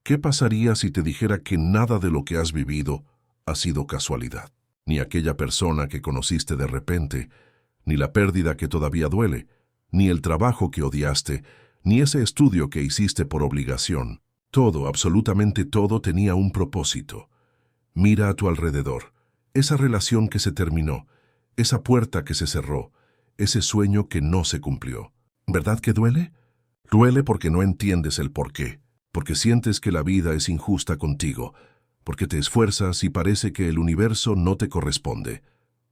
¿Qué pasaría si te dijera que nada de lo que has vivido ha sido casualidad? Ni aquella persona que conociste de repente, ni la pérdida que todavía duele, ni el trabajo que odiaste, ni ese estudio que hiciste por obligación. Todo, absolutamente todo, tenía un propósito. Mira a tu alrededor. Esa relación que se terminó, esa puerta que se cerró, ese sueño que no se cumplió. ¿Verdad que duele? Duele porque no entiendes el porqué, porque sientes que la vida es injusta contigo, porque te esfuerzas y parece que el universo no te corresponde.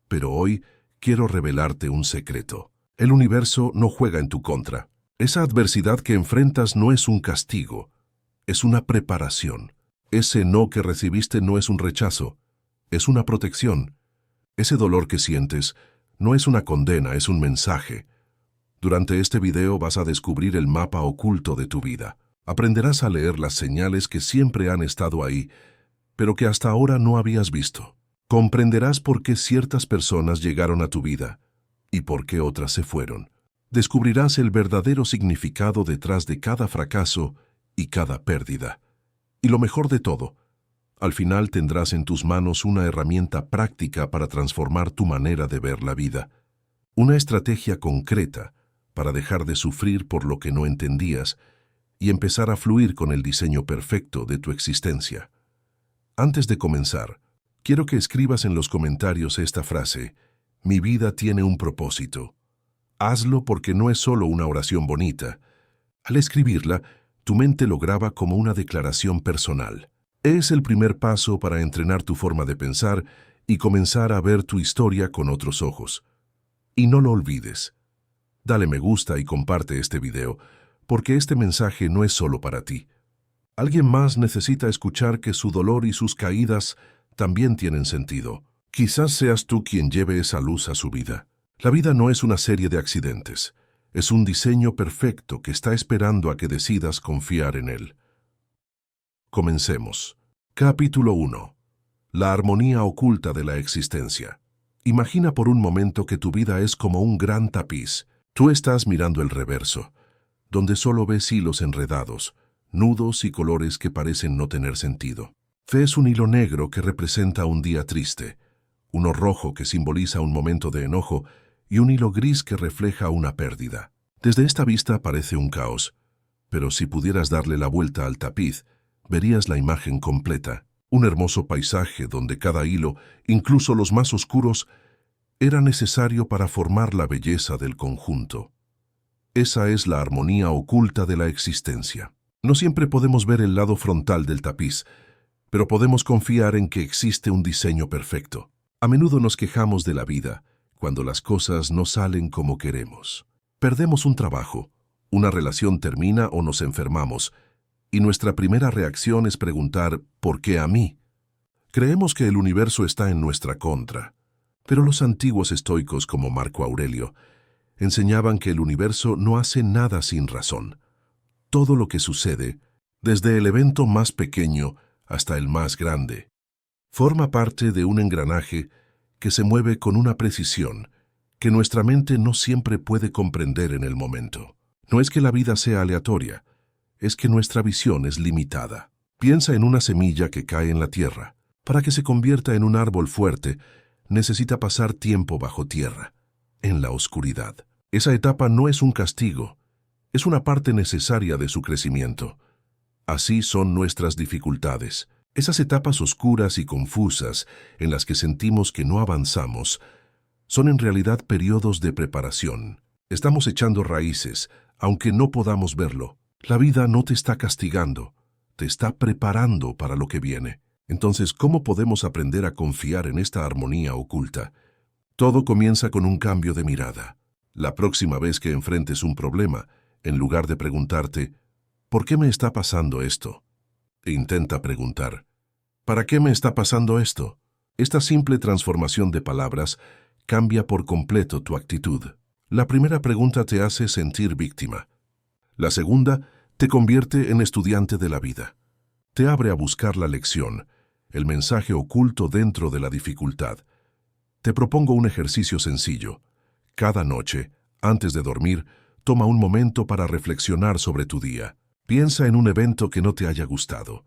Pero hoy quiero revelarte un secreto. El universo no juega en tu contra. Esa adversidad que enfrentas no es un castigo, es una preparación. Ese no que recibiste no es un rechazo, es una protección. Ese dolor que sientes no es una condena, es un mensaje. Durante este video vas a descubrir el mapa oculto de tu vida. Aprenderás a leer las señales que siempre han estado ahí, pero que hasta ahora no habías visto. Comprenderás por qué ciertas personas llegaron a tu vida y por qué otras se fueron. Descubrirás el verdadero significado detrás de cada fracaso y cada pérdida. Y lo mejor de todo, al final tendrás en tus manos una herramienta práctica para transformar tu manera de ver la vida. Una estrategia concreta para dejar de sufrir por lo que no entendías y empezar a fluir con el diseño perfecto de tu existencia. Antes de comenzar, quiero que escribas en los comentarios esta frase: mi vida tiene un propósito. Hazlo porque no es solo una oración bonita. Al escribirla, tu mente lo graba como una declaración personal. Es el primer paso para entrenar tu forma de pensar y comenzar a ver tu historia con otros ojos. Y no lo olvides. Dale me gusta y comparte este video, porque este mensaje no es solo para ti. Alguien más necesita escuchar que su dolor y sus caídas también tienen sentido. Quizás seas tú quien lleve esa luz a su vida. La vida no es una serie de accidentes. Es un diseño perfecto que está esperando a que decidas confiar en él. Comencemos. Capítulo 1. La armonía oculta de la existencia. Imagina por un momento que tu vida es como un gran tapiz. Tú estás mirando el reverso, donde solo ves hilos enredados, nudos y colores que parecen no tener sentido. Ves un hilo negro que representa un día triste, uno rojo que simboliza un momento de enojo y un hilo gris que refleja una pérdida. Desde esta vista parece un caos, pero si pudieras darle la vuelta al tapiz, verías la imagen completa, un hermoso paisaje donde cada hilo, incluso los más oscuros, era necesario para formar la belleza del conjunto. Esa es la armonía oculta de la existencia. No siempre podemos ver el lado frontal del tapiz, pero podemos confiar en que existe un diseño perfecto. A menudo nos quejamos de la vida cuando las cosas no salen como queremos. Perdemos un trabajo, una relación termina o nos enfermamos, y nuestra primera reacción es preguntar ¿por qué a mí? Creemos que el universo está en nuestra contra, pero los antiguos estoicos como Marco Aurelio enseñaban que el universo no hace nada sin razón. Todo lo que sucede, desde el evento más pequeño hasta el más grande, forma parte de un engranaje que se mueve con una precisión que nuestra mente no siempre puede comprender en el momento. No es que la vida sea aleatoria, es que nuestra visión es limitada. Piensa en una semilla que cae en la tierra. Para que se convierta en un árbol fuerte, necesita pasar tiempo bajo tierra, en la oscuridad. Esa etapa no es un castigo, es una parte necesaria de su crecimiento. Así son nuestras dificultades. Esas etapas oscuras y confusas en las que sentimos que no avanzamos, son en realidad periodos de preparación. Estamos echando raíces, aunque no podamos verlo. La vida no te está castigando, te está preparando para lo que viene. Entonces, ¿cómo podemos aprender a confiar en esta armonía oculta? Todo comienza con un cambio de mirada. La próxima vez que enfrentes un problema, en lugar de preguntarte, ¿por qué me está pasando esto?, intenta preguntar, ¿para qué me está pasando esto? Esta simple transformación de palabras cambia por completo tu actitud. La primera pregunta te hace sentir víctima. La segunda te convierte en estudiante de la vida. Te abre a buscar la lección, el mensaje oculto dentro de la dificultad. Te propongo un ejercicio sencillo. Cada noche, antes de dormir, toma un momento para reflexionar sobre tu día. Piensa en un evento que no te haya gustado,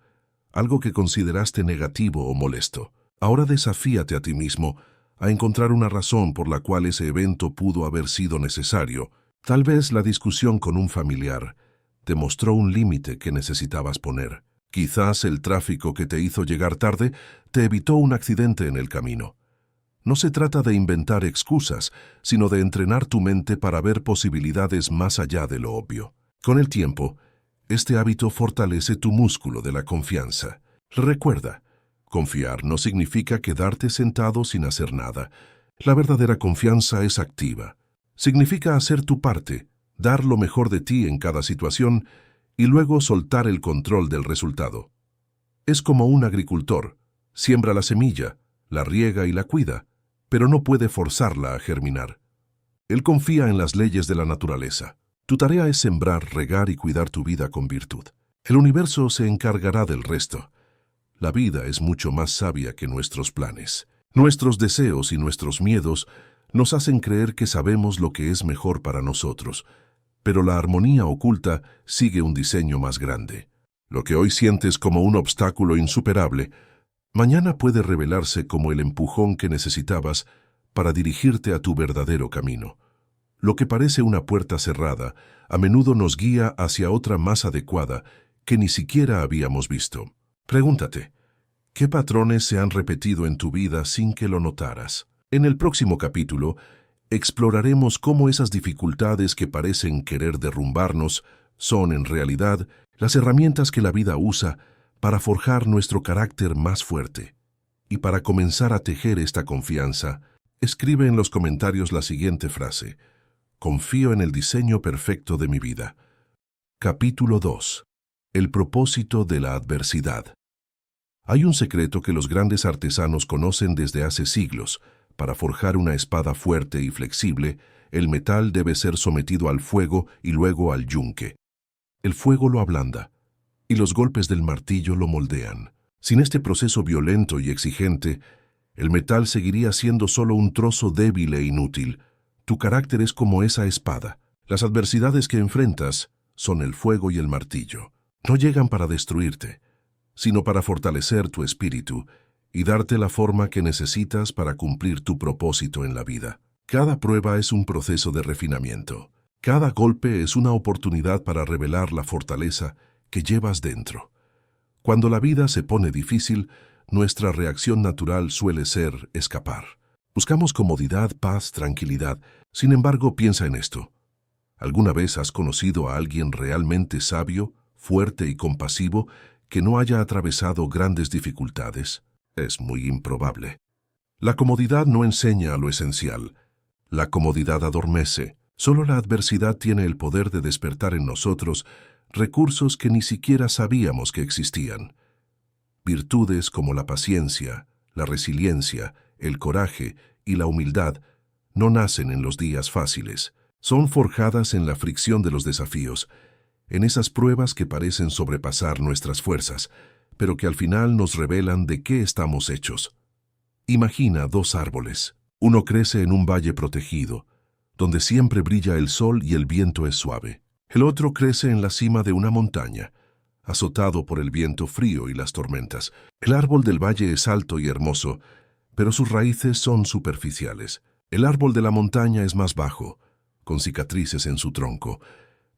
algo que consideraste negativo o molesto. Ahora desafíate a ti mismo a encontrar una razón por la cual ese evento pudo haber sido necesario. Tal vez la discusión con un familiar te mostró un límite que necesitabas poner. Quizás el tráfico que te hizo llegar tarde te evitó un accidente en el camino. No se trata de inventar excusas, sino de entrenar tu mente para ver posibilidades más allá de lo obvio. Con el tiempo, este hábito fortalece tu músculo de la confianza. Recuerda, confiar no significa quedarte sentado sin hacer nada. La verdadera confianza es activa. Significa hacer tu parte, dar lo mejor de ti en cada situación y luego soltar el control del resultado. Es como un agricultor. Siembra la semilla, la riega y la cuida, pero no puede forzarla a germinar. Él confía en las leyes de la naturaleza. Tu tarea es sembrar, regar y cuidar tu vida con virtud. El universo se encargará del resto. La vida es mucho más sabia que nuestros planes. Nuestros deseos y nuestros miedos nos hacen creer que sabemos lo que es mejor para nosotros, pero la armonía oculta sigue un diseño más grande. Lo que hoy sientes como un obstáculo insuperable, mañana puede revelarse como el empujón que necesitabas para dirigirte a tu verdadero camino. Lo que parece una puerta cerrada, a menudo nos guía hacia otra más adecuada que ni siquiera habíamos visto. Pregúntate, ¿qué patrones se han repetido en tu vida sin que lo notaras? En el próximo capítulo, exploraremos cómo esas dificultades que parecen querer derrumbarnos son, en realidad, las herramientas que la vida usa para forjar nuestro carácter más fuerte. Y para comenzar a tejer esta confianza, escribe en los comentarios la siguiente frase: confío en el diseño perfecto de mi vida. Capítulo 2. El propósito de la adversidad. Hay un secreto que los grandes artesanos conocen desde hace siglos. Para forjar una espada fuerte y flexible, el metal debe ser sometido al fuego y luego al yunque. El fuego lo ablanda, y los golpes del martillo lo moldean. Sin este proceso violento y exigente, el metal seguiría siendo solo un trozo débil e inútil. Tu carácter es como esa espada. Las adversidades que enfrentas son el fuego y el martillo. No llegan para destruirte, sino para fortalecer tu espíritu y darte la forma que necesitas para cumplir tu propósito en la vida. Cada prueba es un proceso de refinamiento. Cada golpe es una oportunidad para revelar la fortaleza que llevas dentro. Cuando la vida se pone difícil, nuestra reacción natural suele ser escapar. Buscamos comodidad, paz, tranquilidad. Sin embargo, piensa en esto. ¿Alguna vez has conocido a alguien realmente sabio, fuerte y compasivo que no haya atravesado grandes dificultades? Es muy improbable. La comodidad no enseña lo esencial. La comodidad adormece. Solo la adversidad tiene el poder de despertar en nosotros recursos que ni siquiera sabíamos que existían. Virtudes como la paciencia, la resiliencia, el coraje y la humildad no nacen en los días fáciles. Son forjadas en la fricción de los desafíos, en esas pruebas que parecen sobrepasar nuestras fuerzas, pero que al final nos revelan de qué estamos hechos. Imagina dos árboles. Uno crece en un valle protegido, donde siempre brilla el sol y el viento es suave. El otro crece en la cima de una montaña, azotado por el viento frío y las tormentas. El árbol del valle es alto y hermoso, pero sus raíces son superficiales. El árbol de la montaña es más bajo, con cicatrices en su tronco,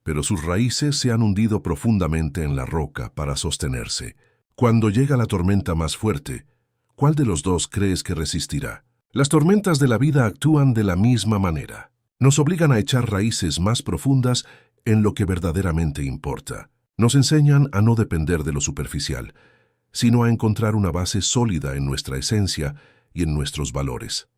pero sus raíces se han hundido profundamente en la roca para sostenerse. Cuando llega la tormenta más fuerte, ¿cuál de los dos crees que resistirá? Las tormentas de la vida actúan de la misma manera. Nos obligan a echar raíces más profundas en lo que verdaderamente importa. Nos enseñan a no depender de lo superficial, sino a encontrar una base sólida en nuestra esencia y en nuestros valores.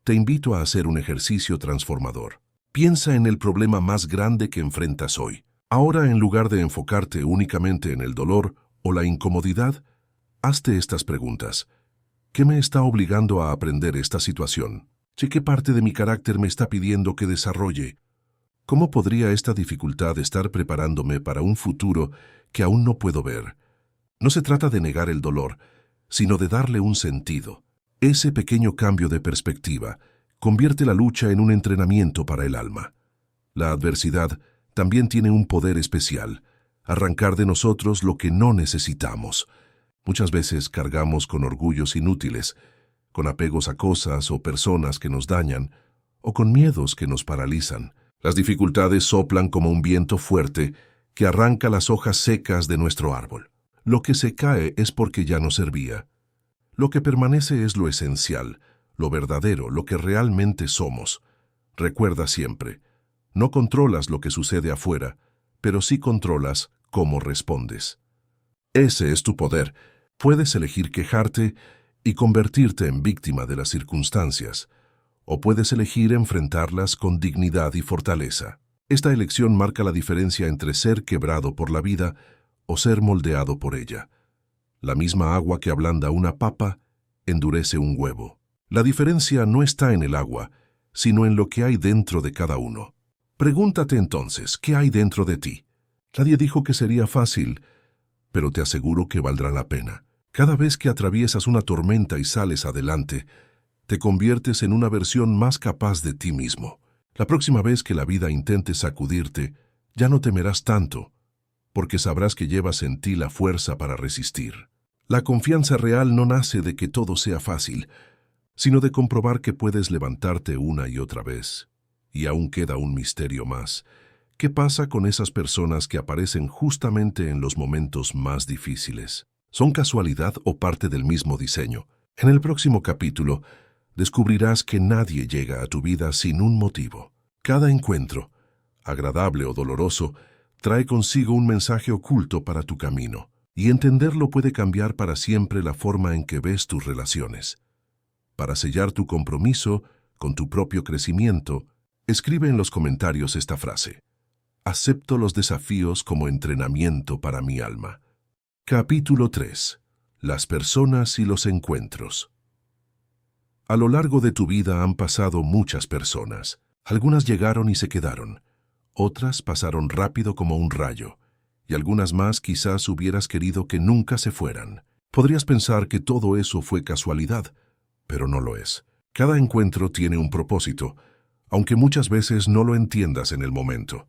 Te invito a hacer un ejercicio transformador. Piensa en el problema más grande que enfrentas hoy. Ahora, en lugar de enfocarte únicamente en el dolor o la incomodidad, hazte estas preguntas. ¿Qué me está obligando a aprender esta situación? ¿Qué parte de mi carácter me está pidiendo que desarrolle? ¿Cómo podría esta dificultad estar preparándome para un futuro que aún no puedo ver? No se trata de negar el dolor, sino de darle un sentido. Ese pequeño cambio de perspectiva convierte la lucha en un entrenamiento para el alma. La adversidad también tiene un poder especial. arrancar de nosotros lo que no necesitamos. Muchas veces cargamos con orgullos inútiles, con apegos a cosas o personas que nos dañan, o con miedos que nos paralizan. Las dificultades soplan como un viento fuerte que arranca las hojas secas de nuestro árbol. Lo que se cae es porque ya no servía. Lo que permanece es lo esencial, lo verdadero, lo que realmente somos. Recuerda siempre, no controlas lo que sucede afuera, pero sí controlas cómo respondes. Ese es tu poder. Puedes elegir quejarte y convertirte en víctima de las circunstancias, o puedes elegir enfrentarlas con dignidad y fortaleza. Esta elección marca la diferencia entre ser quebrado por la vida o ser moldeado por ella. La misma agua que ablanda una papa endurece un huevo. La diferencia no está en el agua, sino en lo que hay dentro de cada uno. Pregúntate entonces, ¿qué hay dentro de ti? Nadie dijo que sería fácil, pero te aseguro que valdrá la pena. Cada vez que atraviesas una tormenta y sales adelante, te conviertes en una versión más capaz de ti mismo. La próxima vez que la vida intente sacudirte, ya no temerás tanto, porque sabrás que llevas en ti la fuerza para resistir. La confianza real no nace de que todo sea fácil, sino de comprobar que puedes levantarte una y otra vez. Y aún queda un misterio más. ¿Qué pasa con esas personas que aparecen justamente en los momentos más difíciles? ¿Son casualidad o parte del mismo diseño? En el próximo capítulo, descubrirás que nadie llega a tu vida sin un motivo. Cada encuentro, agradable o doloroso, trae consigo un mensaje oculto para tu camino, y entenderlo puede cambiar para siempre la forma en que ves tus relaciones. Para sellar tu compromiso con tu propio crecimiento, escribe en los comentarios esta frase: acepto los desafíos como entrenamiento para mi alma. Capítulo 3. Las personas y los encuentros. A lo largo de tu vida han pasado muchas personas. Algunas llegaron y se quedaron. Otras pasaron rápido como un rayo. Y algunas más quizás hubieras querido que nunca se fueran. Podrías pensar que todo eso fue casualidad, pero no lo es. Cada encuentro tiene un propósito, aunque muchas veces no lo entiendas en el momento.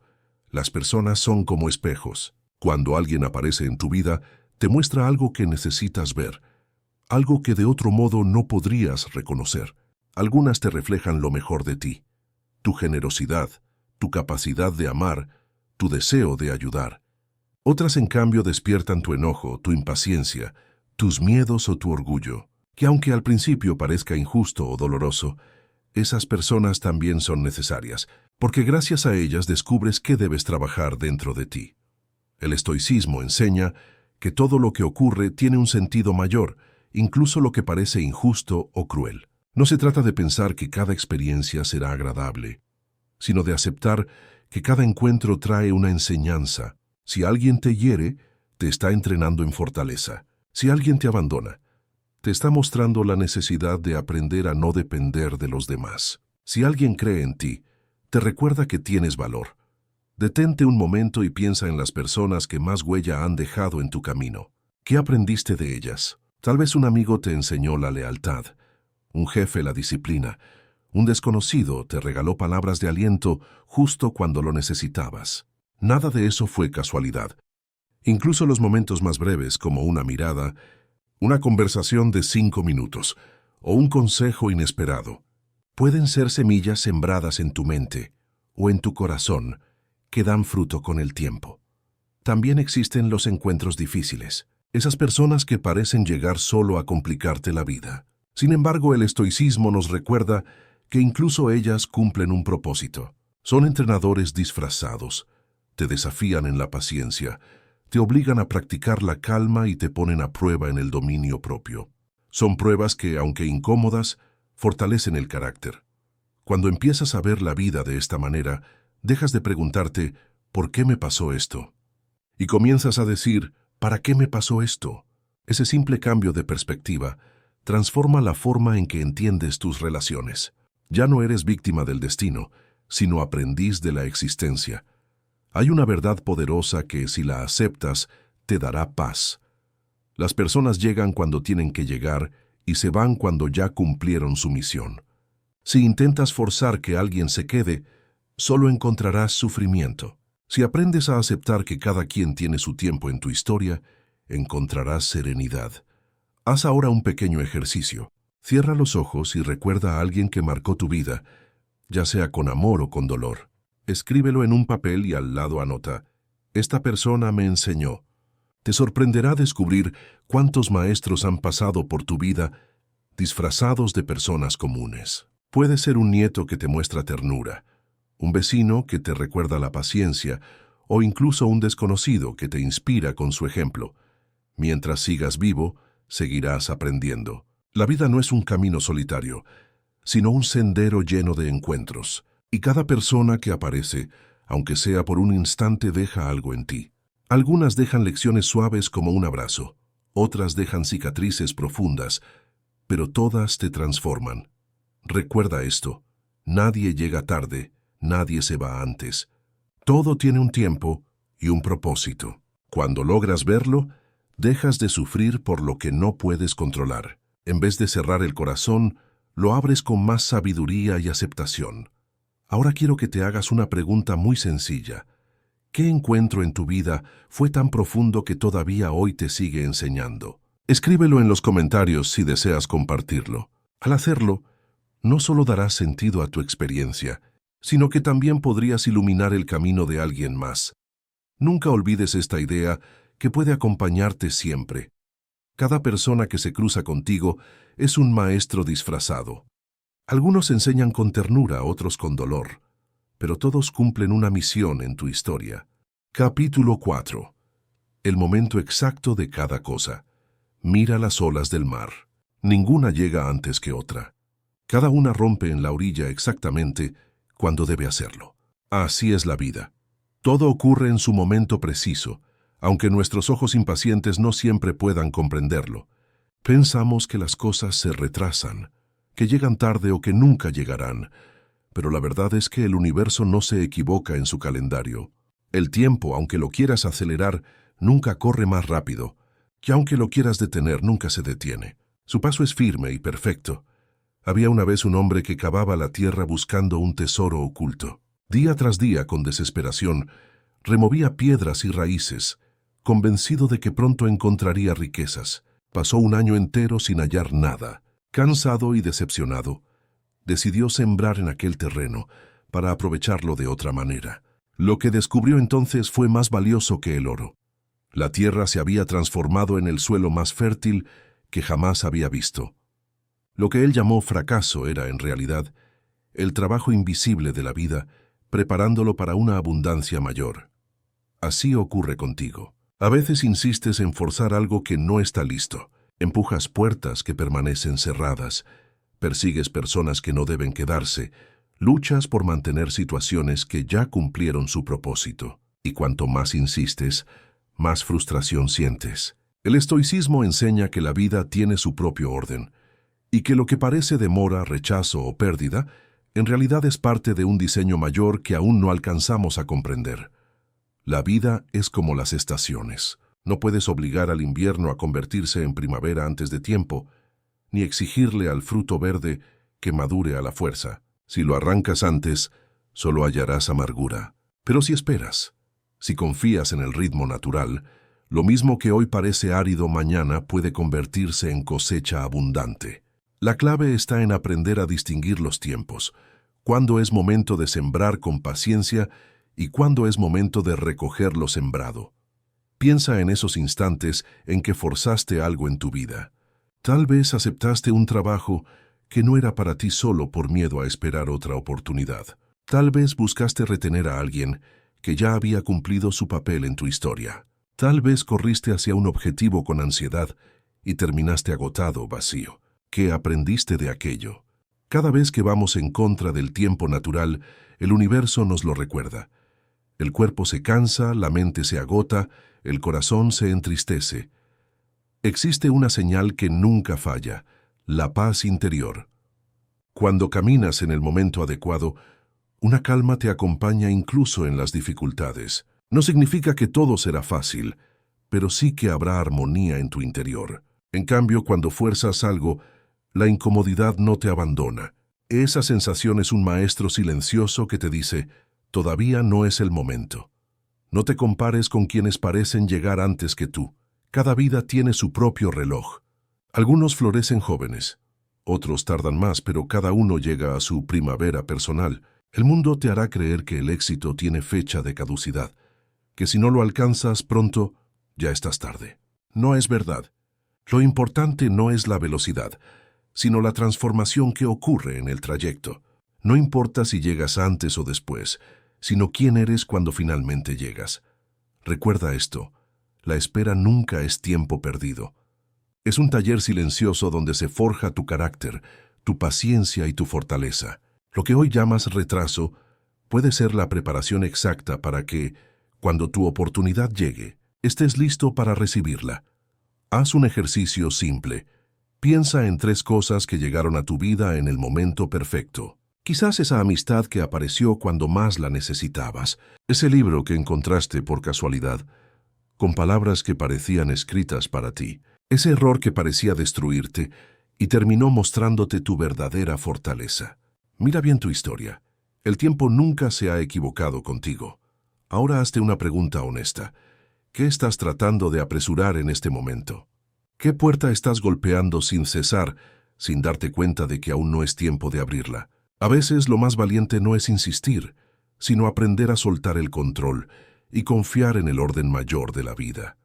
Las personas son como espejos. Cuando alguien aparece en tu vida, te muestra algo que necesitas ver, algo que de otro modo no podrías reconocer. Algunas te reflejan lo mejor de ti, tu generosidad, tu capacidad de amar, tu deseo de ayudar. Otras, en cambio, despiertan tu enojo, tu impaciencia, tus miedos o tu orgullo, que aunque al principio parezca injusto o doloroso, esas personas también son necesarias, porque gracias a ellas descubres qué debes trabajar dentro de ti. El estoicismo enseña que todo lo que ocurre tiene un sentido mayor, incluso lo que parece injusto o cruel. No se trata de pensar que cada experiencia será agradable, sino de aceptar que cada encuentro trae una enseñanza. Si alguien te hiere, te está entrenando en fortaleza. Si alguien te abandona, te está mostrando la necesidad de aprender a no depender de los demás. Si alguien cree en ti, te recuerda que tienes valor. Detente un momento y piensa en las personas que más huella han dejado en tu camino. ¿Qué aprendiste de ellas? Tal vez un amigo te enseñó la lealtad, un jefe la disciplina, un desconocido te regaló palabras de aliento justo cuando lo necesitabas. Nada de eso fue casualidad. Incluso los momentos más breves, como una mirada, una conversación de 5 minutos o un consejo inesperado, pueden ser semillas sembradas en tu mente o en tu corazón que dan fruto con el tiempo. También existen los encuentros difíciles, esas personas que parecen llegar solo a complicarte la vida. Sin embargo, el estoicismo nos recuerda que incluso ellas cumplen un propósito. Son entrenadores disfrazados, te desafían en la paciencia, te obligan a practicar la calma y te ponen a prueba en el dominio propio. Son pruebas que, aunque incómodas, fortalecen el carácter. Cuando empiezas a ver la vida de esta manera, dejas de preguntarte, ¿por qué me pasó esto? Y comienzas a decir, ¿para qué me pasó esto? Ese simple cambio de perspectiva transforma la forma en que entiendes tus relaciones. Ya no eres víctima del destino, sino aprendiz de la existencia. Hay una verdad poderosa que, si la aceptas, te dará paz. Las personas llegan cuando tienen que llegar y se van cuando ya cumplieron su misión. Si intentas forzar que alguien se quede, solo encontrarás sufrimiento. Si aprendes a aceptar que cada quien tiene su tiempo en tu historia, encontrarás serenidad. Haz ahora un pequeño ejercicio. Cierra los ojos y recuerda a alguien que marcó tu vida, ya sea con amor o con dolor. Escríbelo en un papel y al lado anota: esta persona me enseñó. Te sorprenderá descubrir cuántos maestros han pasado por tu vida disfrazados de personas comunes. Puede ser un nieto que te muestra ternura, un vecino que te recuerda la paciencia, o incluso un desconocido que te inspira con su ejemplo. Mientras sigas vivo, seguirás aprendiendo. La vida no es un camino solitario, sino un sendero lleno de encuentros. Y cada persona que aparece, aunque sea por un instante, deja algo en ti. Algunas dejan lecciones suaves como un abrazo, otras dejan cicatrices profundas, pero todas te transforman. Recuerda esto: nadie llega tarde, nadie se va antes. Todo tiene un tiempo y un propósito. Cuando logras verlo, dejas de sufrir por lo que no puedes controlar. En vez de cerrar el corazón, lo abres con más sabiduría y aceptación. Ahora quiero que te hagas una pregunta muy sencilla. ¿Qué encuentro en tu vida fue tan profundo que todavía hoy te sigue enseñando? Escríbelo en los comentarios si deseas compartirlo. Al hacerlo, no solo darás sentido a tu experiencia, sino que también podrías iluminar el camino de alguien más. Nunca olvides esta idea que puede acompañarte siempre. Cada persona que se cruza contigo es un maestro disfrazado. Algunos enseñan con ternura, otros con dolor, pero todos cumplen una misión en tu historia. Capítulo 4. El momento exacto de cada cosa. Mira las olas del mar. Ninguna llega antes que otra. Cada una rompe en la orilla exactamente cuando debe hacerlo. Así es la vida. Todo ocurre en su momento preciso, aunque nuestros ojos impacientes no siempre puedan comprenderlo. Pensamos que las cosas se retrasan, que llegan tarde o que nunca llegarán, pero la verdad es que el universo no se equivoca en su calendario. El tiempo, aunque lo quieras acelerar, nunca corre más rápido, y aunque lo quieras detener, nunca se detiene. Su paso es firme y perfecto. Había una vez un hombre que cavaba la tierra buscando un tesoro oculto. Día tras día, con desesperación, removía piedras y raíces, convencido de que pronto encontraría riquezas. Pasó un año entero sin hallar nada. Cansado y decepcionado, decidió sembrar en aquel terreno para aprovecharlo de otra manera. Lo que descubrió entonces fue más valioso que el oro. La tierra se había transformado en el suelo más fértil que jamás había visto. Lo que él llamó fracaso era, en realidad, el trabajo invisible de la vida, preparándolo para una abundancia mayor. Así ocurre contigo. A veces insistes en forzar algo que no está listo. Empujas puertas que permanecen cerradas. Persigues personas que no deben quedarse. Luchas por mantener situaciones que ya cumplieron su propósito. Y cuanto más insistes, más frustración sientes. El estoicismo enseña que la vida tiene su propio orden, y que lo que parece demora, rechazo o pérdida, en realidad es parte de un diseño mayor que aún no alcanzamos a comprender. La vida es como las estaciones. No puedes obligar al invierno a convertirse en primavera antes de tiempo, ni exigirle al fruto verde que madure a la fuerza. Si lo arrancas antes, solo hallarás amargura. Pero si esperas, si confías en el ritmo natural, lo mismo que hoy parece árido, mañana puede convertirse en cosecha abundante. La clave está en aprender a distinguir los tiempos, cuándo es momento de sembrar con paciencia y cuándo es momento de recoger lo sembrado. Piensa en esos instantes en que forzaste algo en tu vida. Tal vez aceptaste un trabajo que no era para ti solo por miedo a esperar otra oportunidad. Tal vez buscaste retener a alguien que ya había cumplido su papel en tu historia. Tal vez corriste hacia un objetivo con ansiedad y terminaste agotado, vacío. ¿Qué aprendiste de aquello? Cada vez que vamos en contra del tiempo natural, el universo nos lo recuerda. El cuerpo se cansa, la mente se agota, el corazón se entristece. Existe una señal que nunca falla: la paz interior. Cuando caminas en el momento adecuado, una calma te acompaña incluso en las dificultades. No significa que todo será fácil, pero sí que habrá armonía en tu interior. En cambio, cuando fuerzas algo, la incomodidad no te abandona. Esa sensación es un maestro silencioso que te dice: todavía no es el momento. No te compares con quienes parecen llegar antes que tú. Cada vida tiene su propio reloj. Algunos florecen jóvenes, otros tardan más, pero cada uno llega a su primavera personal. El mundo te hará creer que el éxito tiene fecha de caducidad, que si no lo alcanzas pronto, ya estás tarde. No es verdad. Lo importante no es la velocidad, sino la transformación que ocurre en el trayecto. No importa si llegas antes o después, sino quién eres cuando finalmente llegas. Recuerda esto, la espera nunca es tiempo perdido. Es un taller silencioso donde se forja tu carácter, tu paciencia y tu fortaleza. Lo que hoy llamas retraso puede ser la preparación exacta para que, cuando tu oportunidad llegue, estés listo para recibirla. Haz un ejercicio simple. Piensa en 3 cosas que llegaron a tu vida en el momento perfecto. Quizás esa amistad que apareció cuando más la necesitabas, ese libro que encontraste por casualidad, con palabras que parecían escritas para ti, ese error que parecía destruirte y terminó mostrándote tu verdadera fortaleza. Mira bien tu historia. El tiempo nunca se ha equivocado contigo. Ahora hazte una pregunta honesta. ¿Qué estás tratando de apresurar en este momento? ¿Qué puerta estás golpeando sin cesar, sin darte cuenta de que aún no es tiempo de abrirla? A veces lo más valiente no es insistir, sino aprender a soltar el control y confiar en el orden mayor de la vida.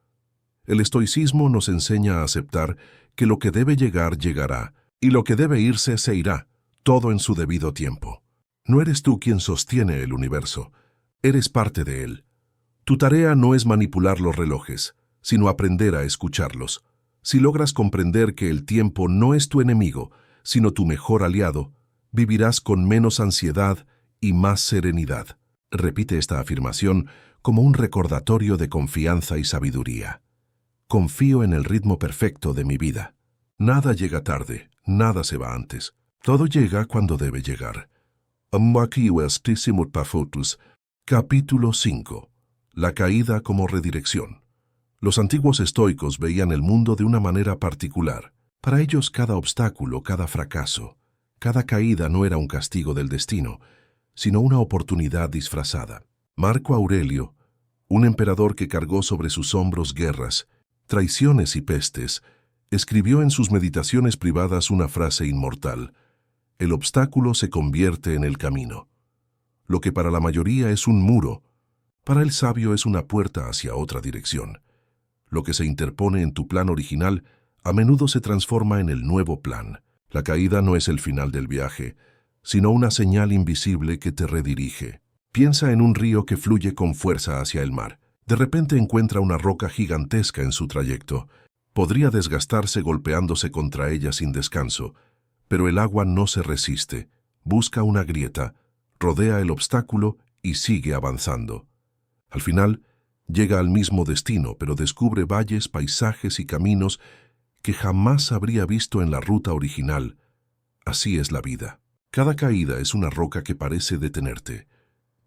El estoicismo nos enseña a aceptar que lo que debe llegar, llegará, y lo que debe irse, se irá, todo en su debido tiempo. No eres tú quien sostiene el universo, eres parte de él. Tu tarea no es manipular los relojes, sino aprender a escucharlos. Si logras comprender que el tiempo no es tu enemigo, sino tu mejor aliado, vivirás con menos ansiedad y más serenidad. Repite esta afirmación como un recordatorio de confianza y sabiduría. Confío en el ritmo perfecto de mi vida. Nada llega tarde, nada se va antes. Todo llega cuando debe llegar. Capítulo 5. La caída como redirección. Los antiguos estoicos veían el mundo de una manera particular. Para ellos cada obstáculo, cada fracaso, cada caída no era un castigo del destino, sino una oportunidad disfrazada. Marco Aurelio, un emperador que cargó sobre sus hombros guerras, traiciones y pestes, escribió en sus meditaciones privadas una frase inmortal: el obstáculo se convierte en el camino. Lo que para la mayoría es un muro, para el sabio es una puerta hacia otra dirección. Lo que se interpone en tu plan original a menudo se transforma en el nuevo plan. La caída no es el final del viaje, sino una señal invisible que te redirige. Piensa en un río que fluye con fuerza hacia el mar. De repente encuentra una roca gigantesca en su trayecto. Podría desgastarse golpeándose contra ella sin descanso, pero el agua no se resiste, busca una grieta, rodea el obstáculo y sigue avanzando. Al final, llega al mismo destino, pero descubre valles, paisajes y caminos que jamás habría visto en la ruta original. Así es la vida. Cada caída es una roca que parece detenerte,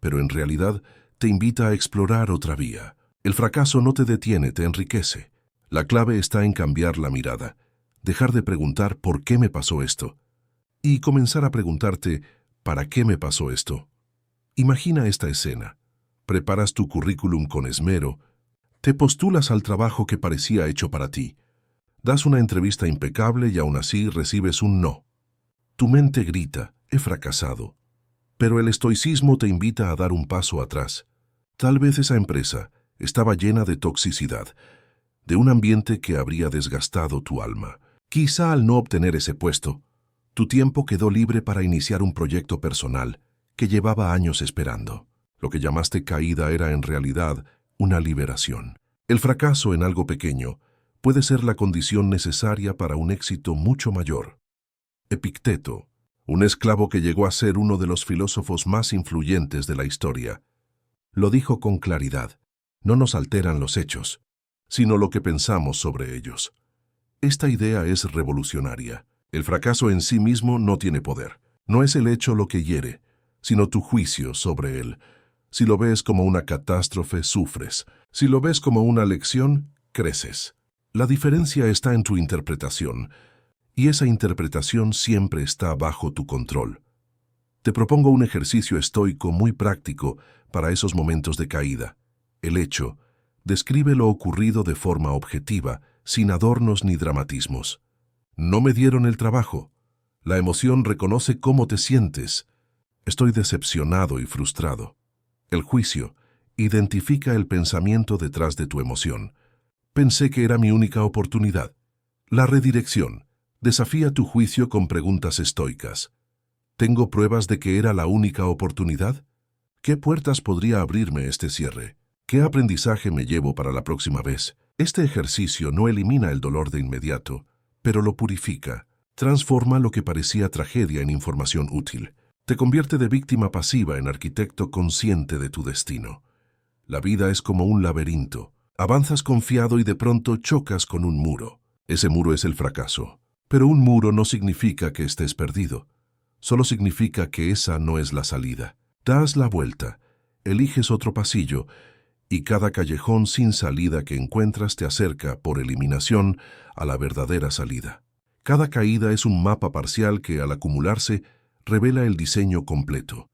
pero en realidad te invita a explorar otra vía. El fracaso no te detiene, te enriquece. La clave está en cambiar la mirada, dejar de preguntar ¿por qué me pasó esto? Y comenzar a preguntarte ¿para qué me pasó esto? Imagina esta escena. Preparas tu currículum con esmero, te postulas al trabajo que parecía hecho para ti. Das una entrevista impecable y aún así recibes un no. Tu mente grita, he fracasado. Pero el estoicismo te invita a dar un paso atrás. Tal vez esa empresa estaba llena de toxicidad, de un ambiente que habría desgastado tu alma. Quizá al no obtener ese puesto, tu tiempo quedó libre para iniciar un proyecto personal que llevaba años esperando. Lo que llamaste caída era en realidad una liberación. El fracaso en algo pequeño puede ser la condición necesaria para un éxito mucho mayor. Epicteto, un esclavo que llegó a ser uno de los filósofos más influyentes de la historia, lo dijo con claridad: no nos alteran los hechos, sino lo que pensamos sobre ellos. Esta idea es revolucionaria. El fracaso en sí mismo no tiene poder. No es el hecho lo que hiere, sino tu juicio sobre él. Si lo ves como una catástrofe, sufres. Si lo ves como una lección, creces. La diferencia está en tu interpretación, y esa interpretación siempre está bajo tu control. Te propongo un ejercicio estoico muy práctico para esos momentos de caída. El hecho describe lo ocurrido de forma objetiva, sin adornos ni dramatismos. No me dieron el trabajo. La emoción reconoce cómo te sientes. Estoy decepcionado y frustrado. El juicio identifica el pensamiento detrás de tu emoción. Pensé que era mi única oportunidad. La redirección desafía tu juicio con preguntas estoicas. ¿Tengo pruebas de que era la única oportunidad? ¿Qué puertas podría abrirme este cierre? ¿Qué aprendizaje me llevo para la próxima vez? Este ejercicio no elimina el dolor de inmediato, pero lo purifica. Transforma lo que parecía tragedia en información útil. Te convierte de víctima pasiva en arquitecto consciente de tu destino. La vida es como un laberinto. Avanzas confiado y de pronto chocas con un muro. Ese muro es el fracaso. Pero un muro no significa que estés perdido. Solo significa que esa no es la salida. Das la vuelta, eliges otro pasillo, y cada callejón sin salida que encuentras te acerca, por eliminación, a la verdadera salida. Cada caída es un mapa parcial que, al acumularse, revela el diseño completo.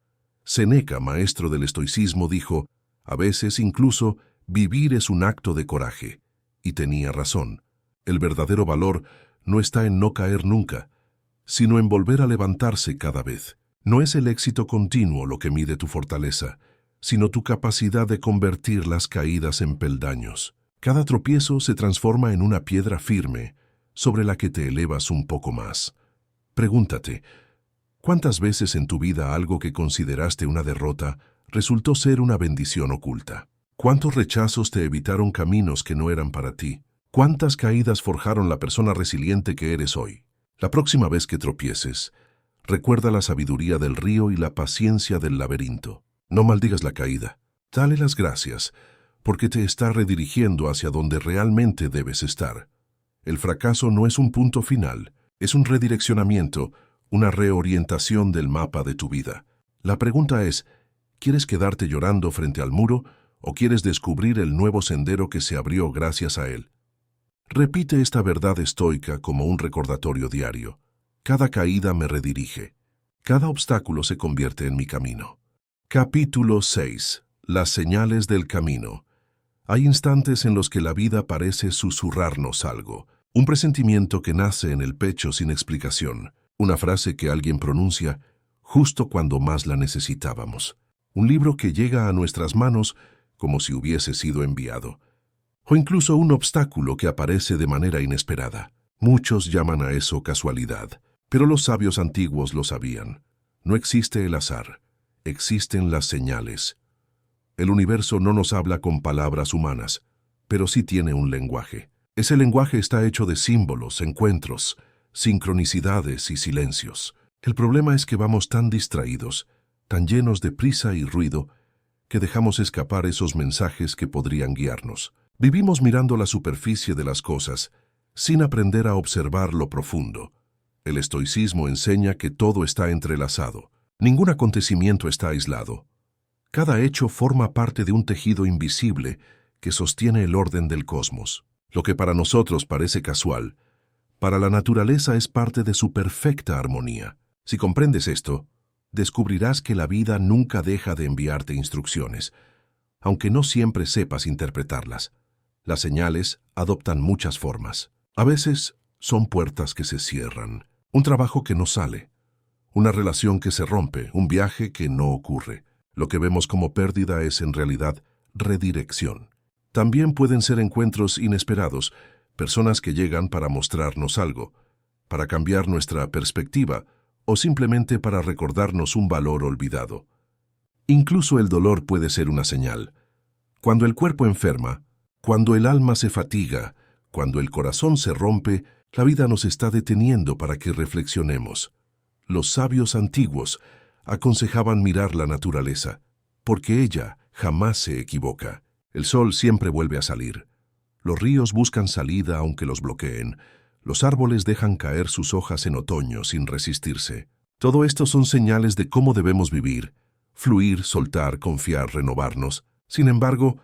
Séneca, maestro del estoicismo, dijo, a veces incluso, vivir es un acto de coraje. Y tenía razón. El verdadero valor no está en no caer nunca, sino en volver a levantarse cada vez. No es el éxito continuo lo que mide tu fortaleza, sino tu capacidad de convertir las caídas en peldaños. Cada tropiezo se transforma en una piedra firme, sobre la que te elevas un poco más. Pregúntate, ¿cuántas veces en tu vida algo que consideraste una derrota resultó ser una bendición oculta? ¿Cuántos rechazos te evitaron caminos que no eran para ti? ¿Cuántas caídas forjaron la persona resiliente que eres hoy? La próxima vez que tropieces, recuerda la sabiduría del río y la paciencia del laberinto. No maldigas la caída. Dale las gracias, porque te está redirigiendo hacia donde realmente debes estar. El fracaso no es un punto final, es un redireccionamiento, una reorientación del mapa de tu vida. La pregunta es, ¿quieres quedarte llorando frente al muro o quieres descubrir el nuevo sendero que se abrió gracias a él? Repite esta verdad estoica como un recordatorio diario. Cada caída me redirige. Cada obstáculo se convierte en mi camino. Capítulo 6. Las señales del camino. Hay instantes en los que la vida parece susurrarnos algo. Un presentimiento que nace en el pecho sin explicación. Una frase que alguien pronuncia justo cuando más la necesitábamos. Un libro que llega a nuestras manos como si hubiese sido enviado. O incluso un obstáculo que aparece de manera inesperada. Muchos llaman a eso casualidad, pero los sabios antiguos lo sabían. No existe el azar, existen las señales. El universo no nos habla con palabras humanas, pero sí tiene un lenguaje. Ese lenguaje está hecho de símbolos, encuentros, sincronicidades y silencios. El problema es que vamos tan distraídos, tan llenos de prisa y ruido, que dejamos escapar esos mensajes que podrían guiarnos. Vivimos mirando la superficie de las cosas, sin aprender a observar lo profundo. El estoicismo enseña que todo está entrelazado. Ningún acontecimiento está aislado. Cada hecho forma parte de un tejido invisible que sostiene el orden del cosmos. Lo que para nosotros parece casual, para la naturaleza es parte de su perfecta armonía. Si comprendes esto, descubrirás que la vida nunca deja de enviarte instrucciones, aunque no siempre sepas interpretarlas. Las señales adoptan muchas formas. A veces son puertas que se cierran, un trabajo que no sale, una relación que se rompe, un viaje que no ocurre. Lo que vemos como pérdida es en realidad redirección. También pueden ser encuentros inesperados, personas que llegan para mostrarnos algo, para cambiar nuestra perspectiva o simplemente para recordarnos un valor olvidado. Incluso el dolor puede ser una señal. Cuando el cuerpo enferma, cuando el alma se fatiga, cuando el corazón se rompe, la vida nos está deteniendo para que reflexionemos. Los sabios antiguos aconsejaban mirar la naturaleza, porque ella jamás se equivoca. El sol siempre vuelve a salir. Los ríos buscan salida aunque los bloqueen. Los árboles dejan caer sus hojas en otoño sin resistirse. Todo esto son señales de cómo debemos vivir, fluir, soltar, confiar, renovarnos. Sin embargo,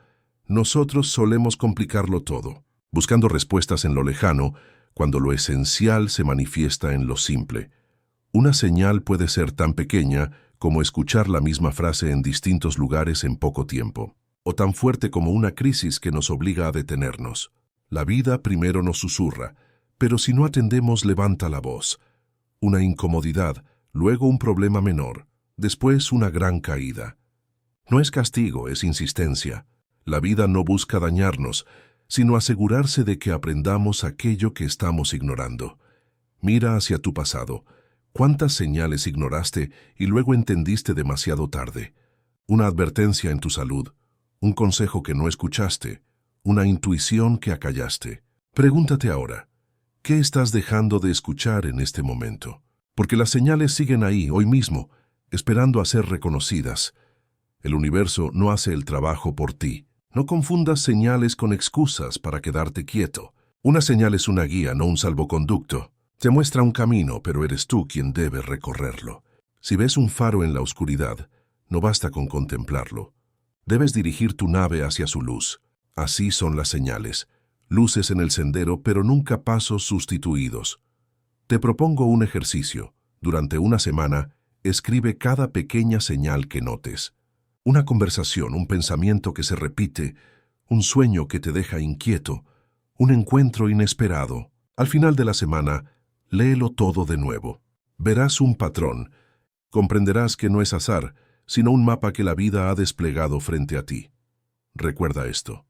nosotros solemos complicarlo todo, buscando respuestas en lo lejano, cuando lo esencial se manifiesta en lo simple. Una señal puede ser tan pequeña como escuchar la misma frase en distintos lugares en poco tiempo. o tan fuerte como una crisis que nos obliga a detenernos. La vida primero nos susurra, pero si no atendemos levanta la voz. Una incomodidad, luego un problema menor, después una gran caída. No es castigo, es insistencia. La vida no busca dañarnos, sino asegurarse de que aprendamos aquello que estamos ignorando. Mira hacia tu pasado. ¿Cuántas señales ignoraste y luego entendiste demasiado tarde? Una advertencia en tu salud, un consejo que no escuchaste, una intuición que acallaste. Pregúntate ahora, ¿qué estás dejando de escuchar en este momento? Porque las señales siguen ahí, hoy mismo, esperando a ser reconocidas. El universo no hace el trabajo por ti. No confundas señales con excusas para quedarte quieto. Una señal es una guía, no un salvoconducto. Te muestra un camino, pero eres tú quien debe recorrerlo. Si ves un faro en la oscuridad, no basta con contemplarlo. Debes dirigir tu nave hacia su luz. Así son las señales. Luces en el sendero, pero nunca pasos sustituidos. Te propongo un ejercicio. Durante una semana, escribe cada pequeña señal que notes. Una conversación, un pensamiento que se repite, un sueño que te deja inquieto, un encuentro inesperado. Al final de la semana, léelo todo de nuevo. Verás un patrón. Comprenderás que no es azar, sino un mapa que la vida ha desplegado frente a ti. Recuerda esto.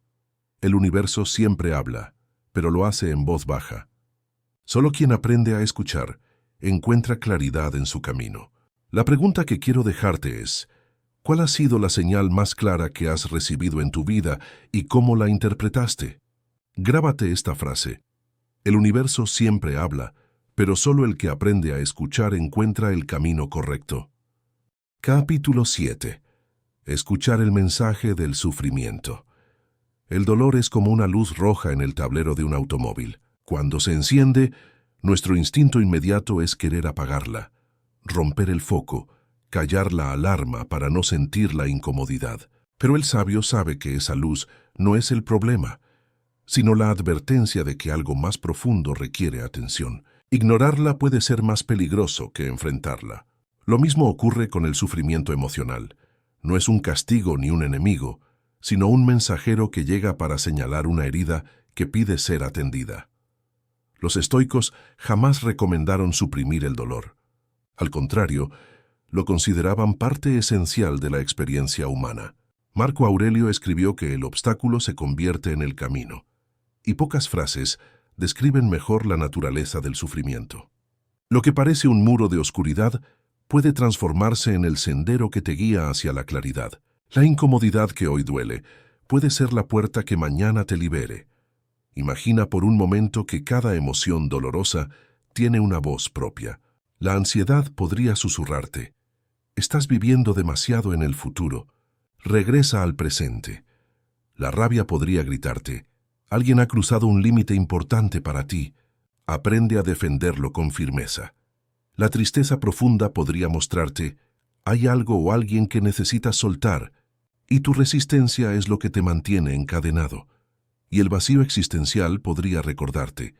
El universo siempre habla, pero lo hace en voz baja. Solo quien aprende a escuchar encuentra claridad en su camino. La pregunta que quiero dejarte es: ¿cuál ha sido la señal más clara que has recibido en tu vida y cómo la interpretaste? Grábate esta frase. El universo siempre habla, pero solo el que aprende a escuchar encuentra el camino correcto. Capítulo 7. Escuchar el mensaje del sufrimiento. El dolor es como una luz roja en el tablero de un automóvil. Cuando se enciende, nuestro instinto inmediato es querer apagarla, romper el foco, callar la alarma para no sentir la incomodidad. Pero el sabio sabe que esa luz no es el problema, sino la advertencia de que algo más profundo requiere atención. Ignorarla puede ser más peligroso que enfrentarla. Lo mismo ocurre con el sufrimiento emocional. No es un castigo ni un enemigo, sino un mensajero que llega para señalar una herida que pide ser atendida. Los estoicos jamás recomendaron suprimir el dolor. Al contrario, lo consideraban parte esencial de la experiencia humana. Marco Aurelio escribió que el obstáculo se convierte en el camino, y pocas frases describen mejor la naturaleza del sufrimiento. Lo que parece un muro de oscuridad puede transformarse en el sendero que te guía hacia la claridad. La incomodidad que hoy duele puede ser la puerta que mañana te libere. Imagina por un momento que cada emoción dolorosa tiene una voz propia. La ansiedad podría susurrarte: estás viviendo demasiado en el futuro. Regresa al presente. La rabia podría gritarte: alguien ha cruzado un límite importante para ti. Aprende a defenderlo con firmeza. La tristeza profunda podría mostrarte: hay algo o alguien que necesitas soltar, y tu resistencia es lo que te mantiene encadenado. Y el vacío existencial podría recordarte: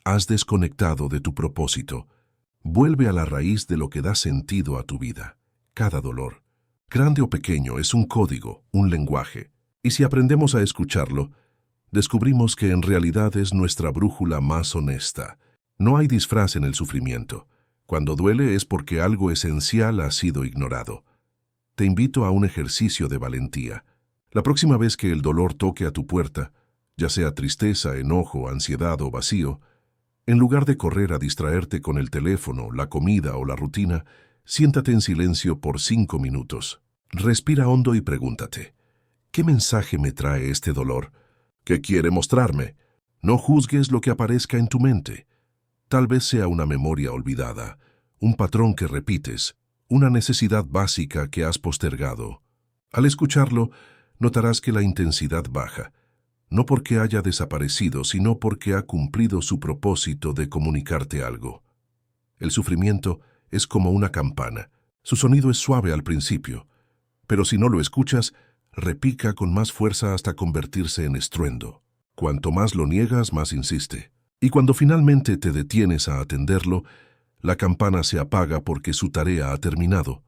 has desconectado de tu propósito. Vuelve a la raíz de lo que da sentido a tu vida. Cada dolor, grande o pequeño, es un código, un lenguaje. Y si aprendemos a escucharlo, descubrimos que en realidad es nuestra brújula más honesta. No hay disfraz en el sufrimiento. Cuando duele es porque algo esencial ha sido ignorado. Te invito a un ejercicio de valentía. La próxima vez que el dolor toque a tu puerta, ya sea tristeza, enojo, ansiedad o vacío, en lugar de correr a distraerte con el teléfono, la comida o la rutina, siéntate en silencio por 5 minutos. Respira hondo y pregúntate: ¿qué mensaje me trae este dolor? ¿Qué quiere mostrarme? No juzgues lo que aparezca en tu mente. Tal vez sea una memoria olvidada, un patrón que repites, una necesidad básica que has postergado. Al escucharlo, notarás que la intensidad baja, no porque haya desaparecido, sino porque ha cumplido su propósito de comunicarte algo. El sufrimiento es como una campana. Su sonido es suave al principio, pero si no lo escuchas, repica con más fuerza hasta convertirse en estruendo. Cuanto más lo niegas, más insiste. Y cuando finalmente te detienes a atenderlo, la campana se apaga porque su tarea ha terminado.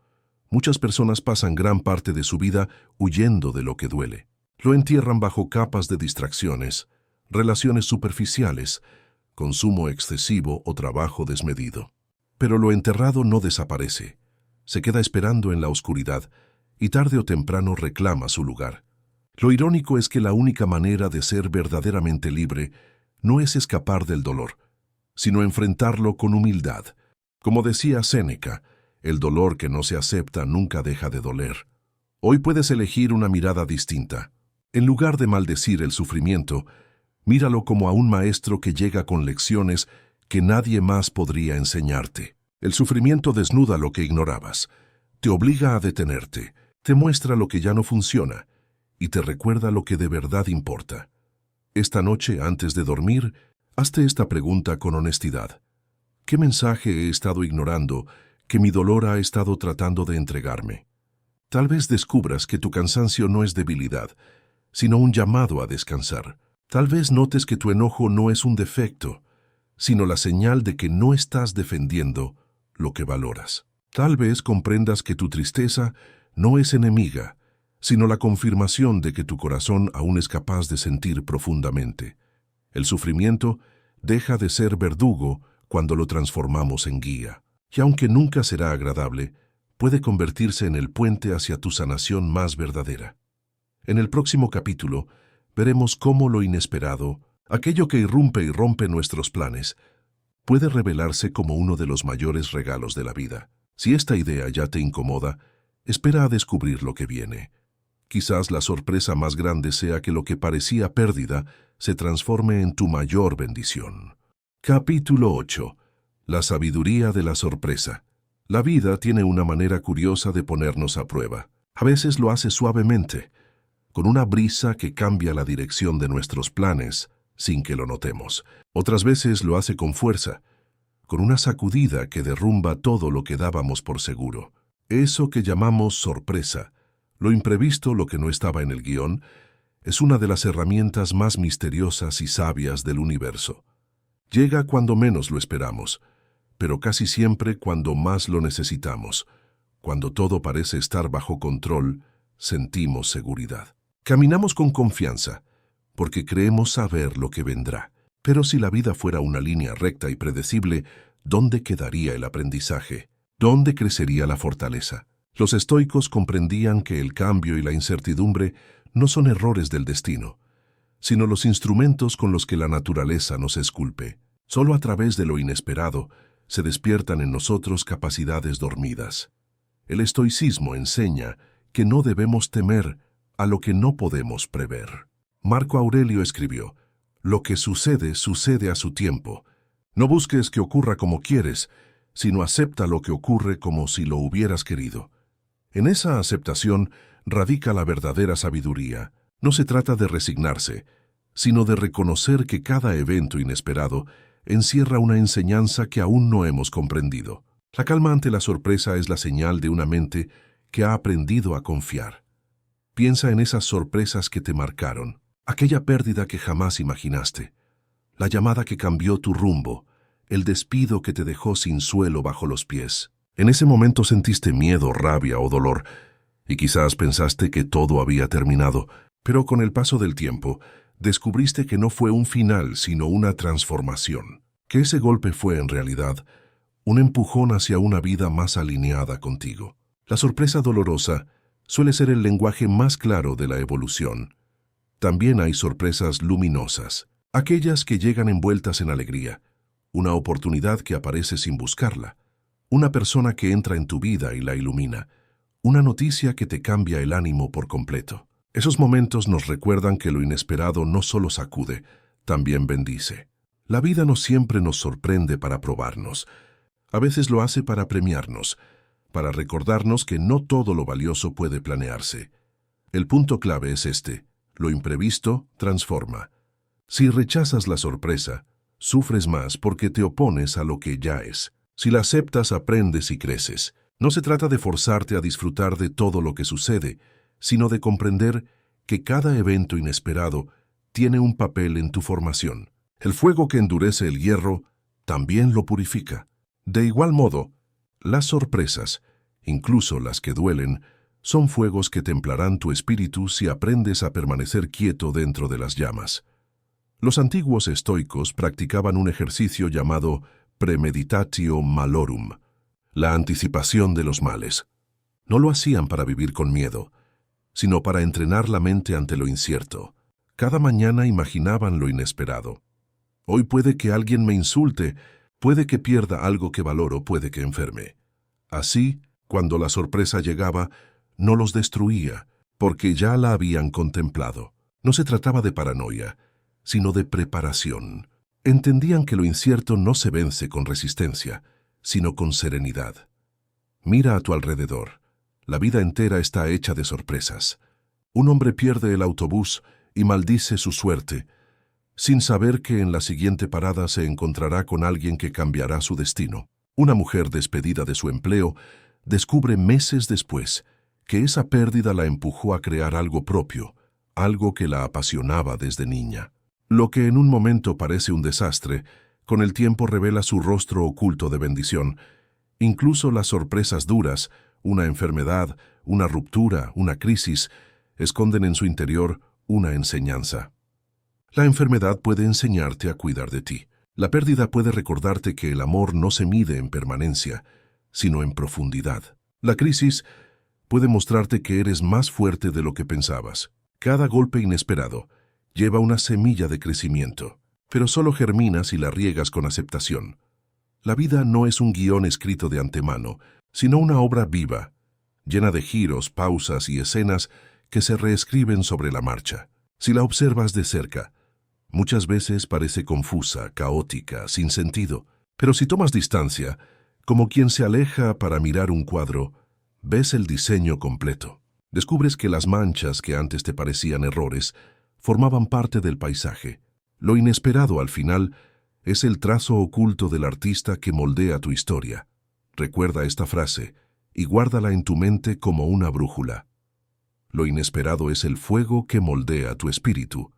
Muchas personas pasan gran parte de su vida huyendo de lo que duele. Lo entierran bajo capas de distracciones, relaciones superficiales, consumo excesivo o trabajo desmedido. Pero lo enterrado no desaparece. Se queda esperando en la oscuridad y tarde o temprano reclama su lugar. Lo irónico es que la única manera de ser verdaderamente libre no es escapar del dolor, sino enfrentarlo con humildad. Como decía Séneca, el dolor que no se acepta nunca deja de doler. Hoy puedes elegir una mirada distinta. En lugar de maldecir el sufrimiento, míralo como a un maestro que llega con lecciones que nadie más podría enseñarte. El sufrimiento desnuda lo que ignorabas, te obliga a detenerte, te muestra lo que ya no funciona y te recuerda lo que de verdad importa. Esta noche, antes de dormir, hazte esta pregunta con honestidad. ¿Qué mensaje he estado ignorando que mi dolor ha estado tratando de entregarme? Tal vez descubras que tu cansancio no es debilidad, sino un llamado a descansar. Tal vez notes que tu enojo no es un defecto, sino la señal de que no estás defendiendo lo que valoras. Tal vez comprendas que tu tristeza no es enemiga, sino la confirmación de que tu corazón aún es capaz de sentir profundamente. El sufrimiento deja de ser verdugo cuando lo transformamos en guía. Y aunque nunca será agradable, puede convertirse en el puente hacia tu sanación más verdadera. En el próximo capítulo, veremos cómo lo inesperado, aquello que irrumpe y rompe nuestros planes, puede revelarse como uno de los mayores regalos de la vida. Si esta idea ya te incomoda, espera a descubrir lo que viene. Quizás la sorpresa más grande sea que lo que parecía pérdida se transforme en tu mayor bendición. Capítulo 8. La sabiduría de la sorpresa. La vida tiene una manera curiosa de ponernos a prueba. A veces lo hace suavemente, con una brisa que cambia la dirección de nuestros planes sin que lo notemos. Otras veces lo hace con fuerza, con una sacudida que derrumba todo lo que dábamos por seguro. Eso que llamamos sorpresa, lo imprevisto, lo que no estaba en el guión, es una de las herramientas más misteriosas y sabias del universo. Llega cuando menos lo esperamos, pero casi siempre cuando más lo necesitamos. Cuando todo parece estar bajo control, sentimos seguridad. Caminamos con confianza, porque creemos saber lo que vendrá. Pero si la vida fuera una línea recta y predecible, ¿dónde quedaría el aprendizaje? ¿Dónde crecería la fortaleza? Los estoicos comprendían que el cambio y la incertidumbre no son errores del destino, sino los instrumentos con los que la naturaleza nos esculpe. Solo a través de lo inesperado se despiertan en nosotros capacidades dormidas. El estoicismo enseña que no debemos temer a lo que no podemos prever. Marco Aurelio escribió: «Lo que sucede, sucede a su tiempo. No busques que ocurra como quieres, sino acepta lo que ocurre como si lo hubieras querido». En esa aceptación radica la verdadera sabiduría. No se trata de resignarse, sino de reconocer que cada evento inesperado encierra una enseñanza que aún no hemos comprendido. La calma ante la sorpresa es la señal de una mente que ha aprendido a confiar. Piensa en esas sorpresas que te marcaron, aquella pérdida que jamás imaginaste, la llamada que cambió tu rumbo, el despido que te dejó sin suelo bajo los pies. En ese momento sentiste miedo, rabia o dolor, y quizás pensaste que todo había terminado, pero con el paso del tiempo, descubriste que no fue un final, sino una transformación, que ese golpe fue, en realidad, un empujón hacia una vida más alineada contigo. La sorpresa dolorosa suele ser el lenguaje más claro de la evolución. También hay sorpresas luminosas, aquellas que llegan envueltas en alegría, una oportunidad que aparece sin buscarla, una persona que entra en tu vida y la ilumina, una noticia que te cambia el ánimo por completo. Esos momentos nos recuerdan que lo inesperado no solo sacude, también bendice. La vida no siempre nos sorprende para probarnos. A veces lo hace para premiarnos, para recordarnos que no todo lo valioso puede planearse. El punto clave es este: lo imprevisto transforma. Si rechazas la sorpresa, sufres más porque te opones a lo que ya es. Si la aceptas, aprendes y creces. No se trata de forzarte a disfrutar de todo lo que sucede, sino de comprender que cada evento inesperado tiene un papel en tu formación. El fuego que endurece el hierro también lo purifica. De igual modo, las sorpresas, incluso las que duelen, Son fuegos que templarán tu espíritu si aprendes a permanecer quieto dentro de las llamas. Los antiguos estoicos practicaban un ejercicio llamado premeditatio malorum, la anticipación de los males. No lo hacían para vivir con miedo, sino para entrenar la mente ante lo incierto. Cada mañana imaginaban lo inesperado. Hoy puede que alguien me insulte, puede que pierda algo que valoro, puede que enferme. Así, cuando la sorpresa llegaba, no los destruía, porque ya la habían contemplado. No se trataba de paranoia, sino de preparación. Entendían que lo incierto no se vence con resistencia, sino con serenidad. Mira a tu alrededor. La vida entera está hecha de sorpresas. Un hombre pierde el autobús y maldice su suerte, sin saber que en la siguiente parada se encontrará con alguien que cambiará su destino. Una mujer despedida de su empleo descubre meses después que esa pérdida la empujó a crear algo propio, algo que la apasionaba desde niña. Lo que en un momento parece un desastre, con el tiempo revela su rostro oculto de bendición. Incluso las sorpresas duras, una enfermedad, una ruptura, una crisis, esconden en su interior una enseñanza. La enfermedad puede enseñarte a cuidar de ti. La pérdida puede recordarte que el amor no se mide en permanencia, sino en profundidad. La crisis puede mostrarte que eres más fuerte de lo que pensabas. Cada golpe inesperado lleva una semilla de crecimiento, pero solo germina si la riegas con aceptación. La vida no es un guión escrito de antemano, sino una obra viva, llena de giros, pausas y escenas que se reescriben sobre la marcha. Si la observas de cerca, muchas veces parece confusa, caótica, sin sentido, pero si tomas distancia, como quien se aleja para mirar un cuadro, ves el diseño completo. Descubres que las manchas que antes te parecían errores formaban parte del paisaje. Lo inesperado al final es el trazo oculto del artista que moldea tu historia. Recuerda esta frase y guárdala en tu mente como una brújula. Lo inesperado es el fuego que moldea tu espíritu.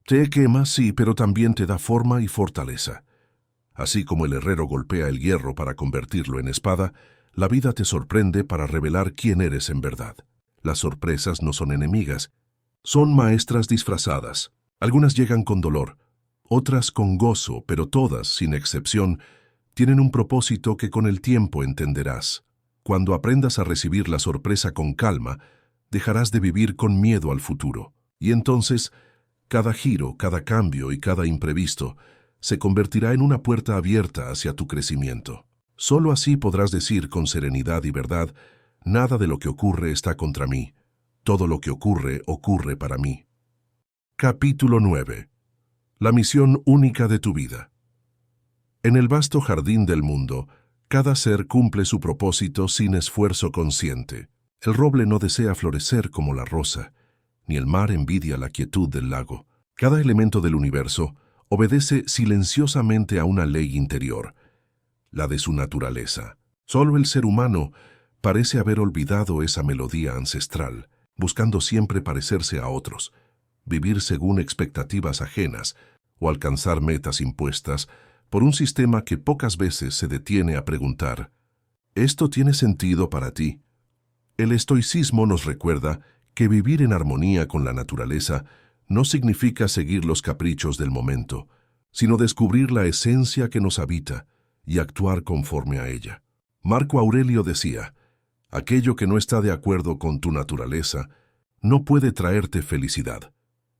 Te quema, sí, pero también te da forma y fortaleza. Así como el herrero golpea el hierro para convertirlo en espada, la vida te sorprende para revelar quién eres en verdad. Las sorpresas no son enemigas, son maestras disfrazadas. Algunas llegan con dolor, otras con gozo, pero todas, sin excepción, tienen un propósito que con el tiempo entenderás. Cuando aprendas a recibir la sorpresa con calma, dejarás de vivir con miedo al futuro. Y entonces, cada giro, cada cambio y cada imprevisto se convertirá en una puerta abierta hacia tu crecimiento. Solo así podrás decir con serenidad y verdad: nada de lo que ocurre está contra mí. Todo lo que ocurre, ocurre para mí. Capítulo 9. La misión única de tu vida. En el vasto jardín del mundo, cada ser cumple su propósito sin esfuerzo consciente. El roble no desea florecer como la rosa, ni el mar envidia la quietud del lago. Cada elemento del universo obedece silenciosamente a una ley interior, la de su naturaleza. Solo el ser humano parece haber olvidado esa melodía ancestral, buscando siempre parecerse a otros, vivir según expectativas ajenas o alcanzar metas impuestas por un sistema que pocas veces se detiene a preguntar: ¿esto tiene sentido para ti? El estoicismo nos recuerda que vivir en armonía con la naturaleza no significa seguir los caprichos del momento, sino descubrir la esencia que nos habita y actuar conforme a ella. Marco Aurelio decía: aquello que no está de acuerdo con tu naturaleza no puede traerte felicidad.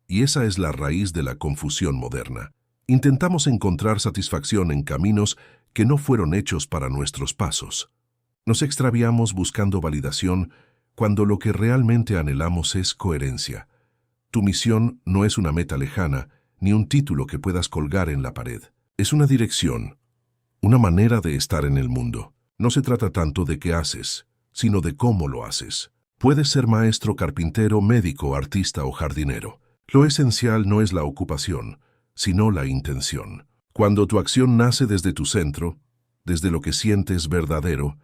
Y esa es la raíz de la confusión moderna. Intentamos encontrar satisfacción en caminos que no fueron hechos para nuestros pasos. Nos extraviamos buscando validación cuando lo que realmente anhelamos es coherencia. Tu misión no es una meta lejana, ni un título que puedas colgar en la pared. Es una dirección, una manera de estar en el mundo. No se trata tanto de qué haces, sino de cómo lo haces. Puedes ser maestro, carpintero, médico, artista o jardinero. Lo esencial no es la ocupación, sino la intención. Cuando tu acción nace desde tu centro, desde lo que sientes verdadero,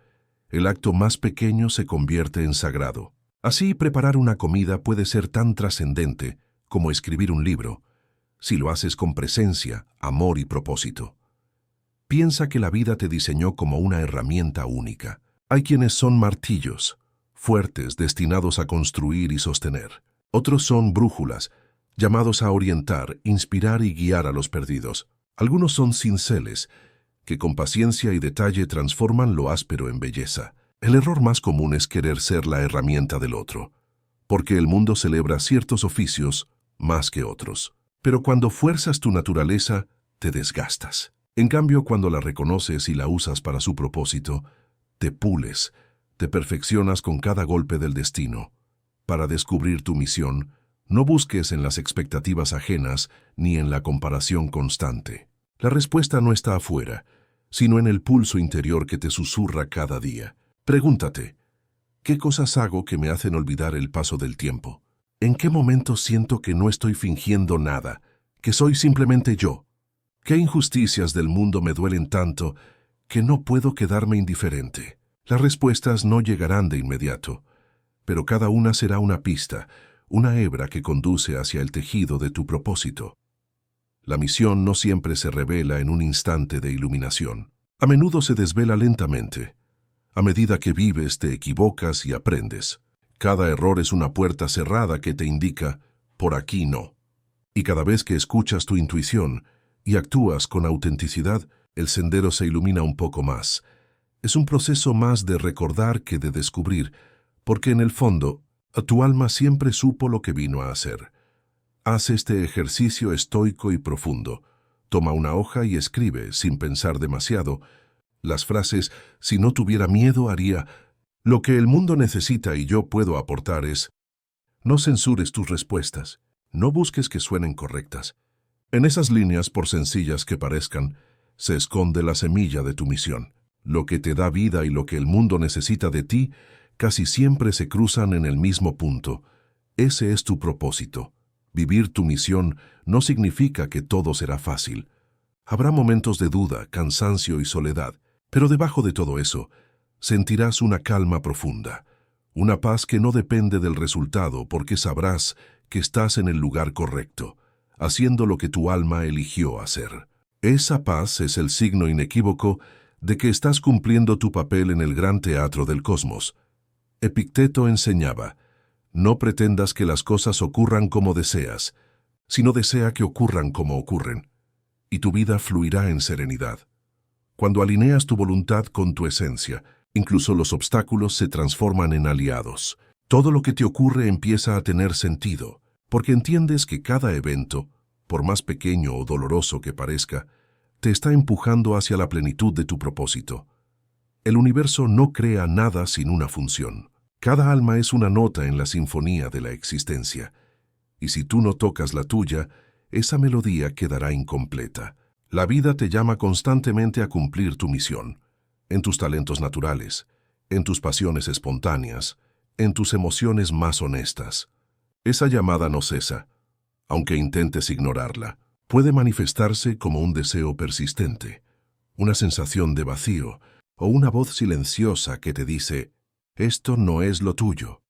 el acto más pequeño se convierte en sagrado. Así, preparar una comida puede ser tan trascendente como escribir un libro, si lo haces con presencia, amor y propósito. Piensa que la vida te diseñó como una herramienta única. Hay quienes son martillos, fuertes, destinados a construir y sostener. Otros son brújulas, llamados a orientar, inspirar y guiar a los perdidos. Algunos son cinceles, que con paciencia y detalle transforman lo áspero en belleza. El error más común es querer ser la herramienta del otro, porque el mundo celebra ciertos oficios más que otros. Pero cuando fuerzas tu naturaleza, te desgastas. En cambio, cuando la reconoces y la usas para su propósito, te pules, te perfeccionas con cada golpe del destino. Para descubrir tu misión, no busques en las expectativas ajenas ni en la comparación constante. La respuesta no está afuera, sino en el pulso interior que te susurra cada día. Pregúntate, ¿qué cosas hago que me hacen olvidar el paso del tiempo? ¿En qué momento siento que no estoy fingiendo nada, que soy simplemente yo? ¿Qué injusticias del mundo me duelen tanto que no puedo quedarme indiferente? Las respuestas no llegarán de inmediato, pero cada una será una pista, una hebra que conduce hacia el tejido de tu propósito. La misión no siempre se revela en un instante de iluminación. A menudo se desvela lentamente. A medida que vives, te equivocas y aprendes. Cada error es una puerta cerrada que te indica, por aquí no. Y cada vez que escuchas tu intuición y actúas con autenticidad, el sendero se ilumina un poco más. Es un proceso más de recordar que de descubrir, porque en el fondo, tu alma siempre supo lo que vino a hacer. Haz este ejercicio estoico y profundo. Toma una hoja y escribe, sin pensar demasiado, las frases: si no tuviera miedo haría. Lo que el mundo necesita y yo puedo aportar es: no censures tus respuestas, no busques que suenen correctas. En esas líneas, por sencillas que parezcan, se esconde la semilla de tu misión. Lo que te da vida y lo que el mundo necesita de ti casi siempre se cruzan en el mismo punto. Ese es tu propósito. Vivir tu misión no significa que todo será fácil. Habrá momentos de duda, cansancio y soledad, pero debajo de todo eso, sentirás una calma profunda, una paz que no depende del resultado porque sabrás que estás en el lugar correcto, haciendo lo que tu alma eligió hacer. Esa paz es el signo inequívoco de que estás cumpliendo tu papel en el gran teatro del cosmos. Epicteto enseñaba: no pretendas que las cosas ocurran como deseas, sino desea que ocurran como ocurren, y tu vida fluirá en serenidad. Cuando alineas tu voluntad con tu esencia, incluso los obstáculos se transforman en aliados. Todo lo que te ocurre empieza a tener sentido, porque entiendes que cada evento, por más pequeño o doloroso que parezca, te está empujando hacia la plenitud de tu propósito. El universo no crea nada sin una función. Cada alma es una nota en la sinfonía de la existencia, y si tú no tocas la tuya, esa melodía quedará incompleta. La vida te llama constantemente a cumplir tu misión, en tus talentos naturales, en tus pasiones espontáneas, en tus emociones más honestas. Esa llamada no cesa, aunque intentes ignorarla. Puede manifestarse como un deseo persistente, una sensación de vacío o una voz silenciosa que te dice: esto no es lo tuyo.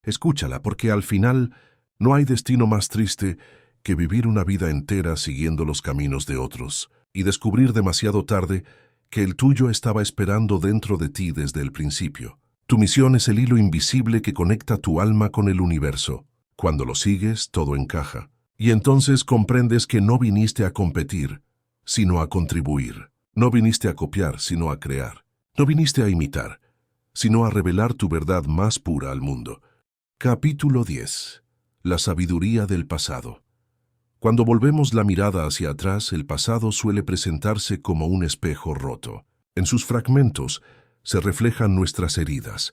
Escúchala, porque al final no hay destino más triste que vivir una vida entera siguiendo los caminos de otros y descubrir demasiado tarde que el tuyo estaba esperando dentro de ti desde el principio. Tu misión es el hilo invisible que conecta tu alma con el universo. Cuando lo sigues, todo encaja. Y entonces comprendes que no viniste a competir, sino a contribuir. No viniste a copiar, sino a crear. No viniste a imitar, sino a revelar tu verdad más pura al mundo. Capítulo 10. La sabiduría del pasado. Cuando volvemos la mirada hacia atrás, el pasado suele presentarse como un espejo roto. En sus fragmentos se reflejan nuestras heridas,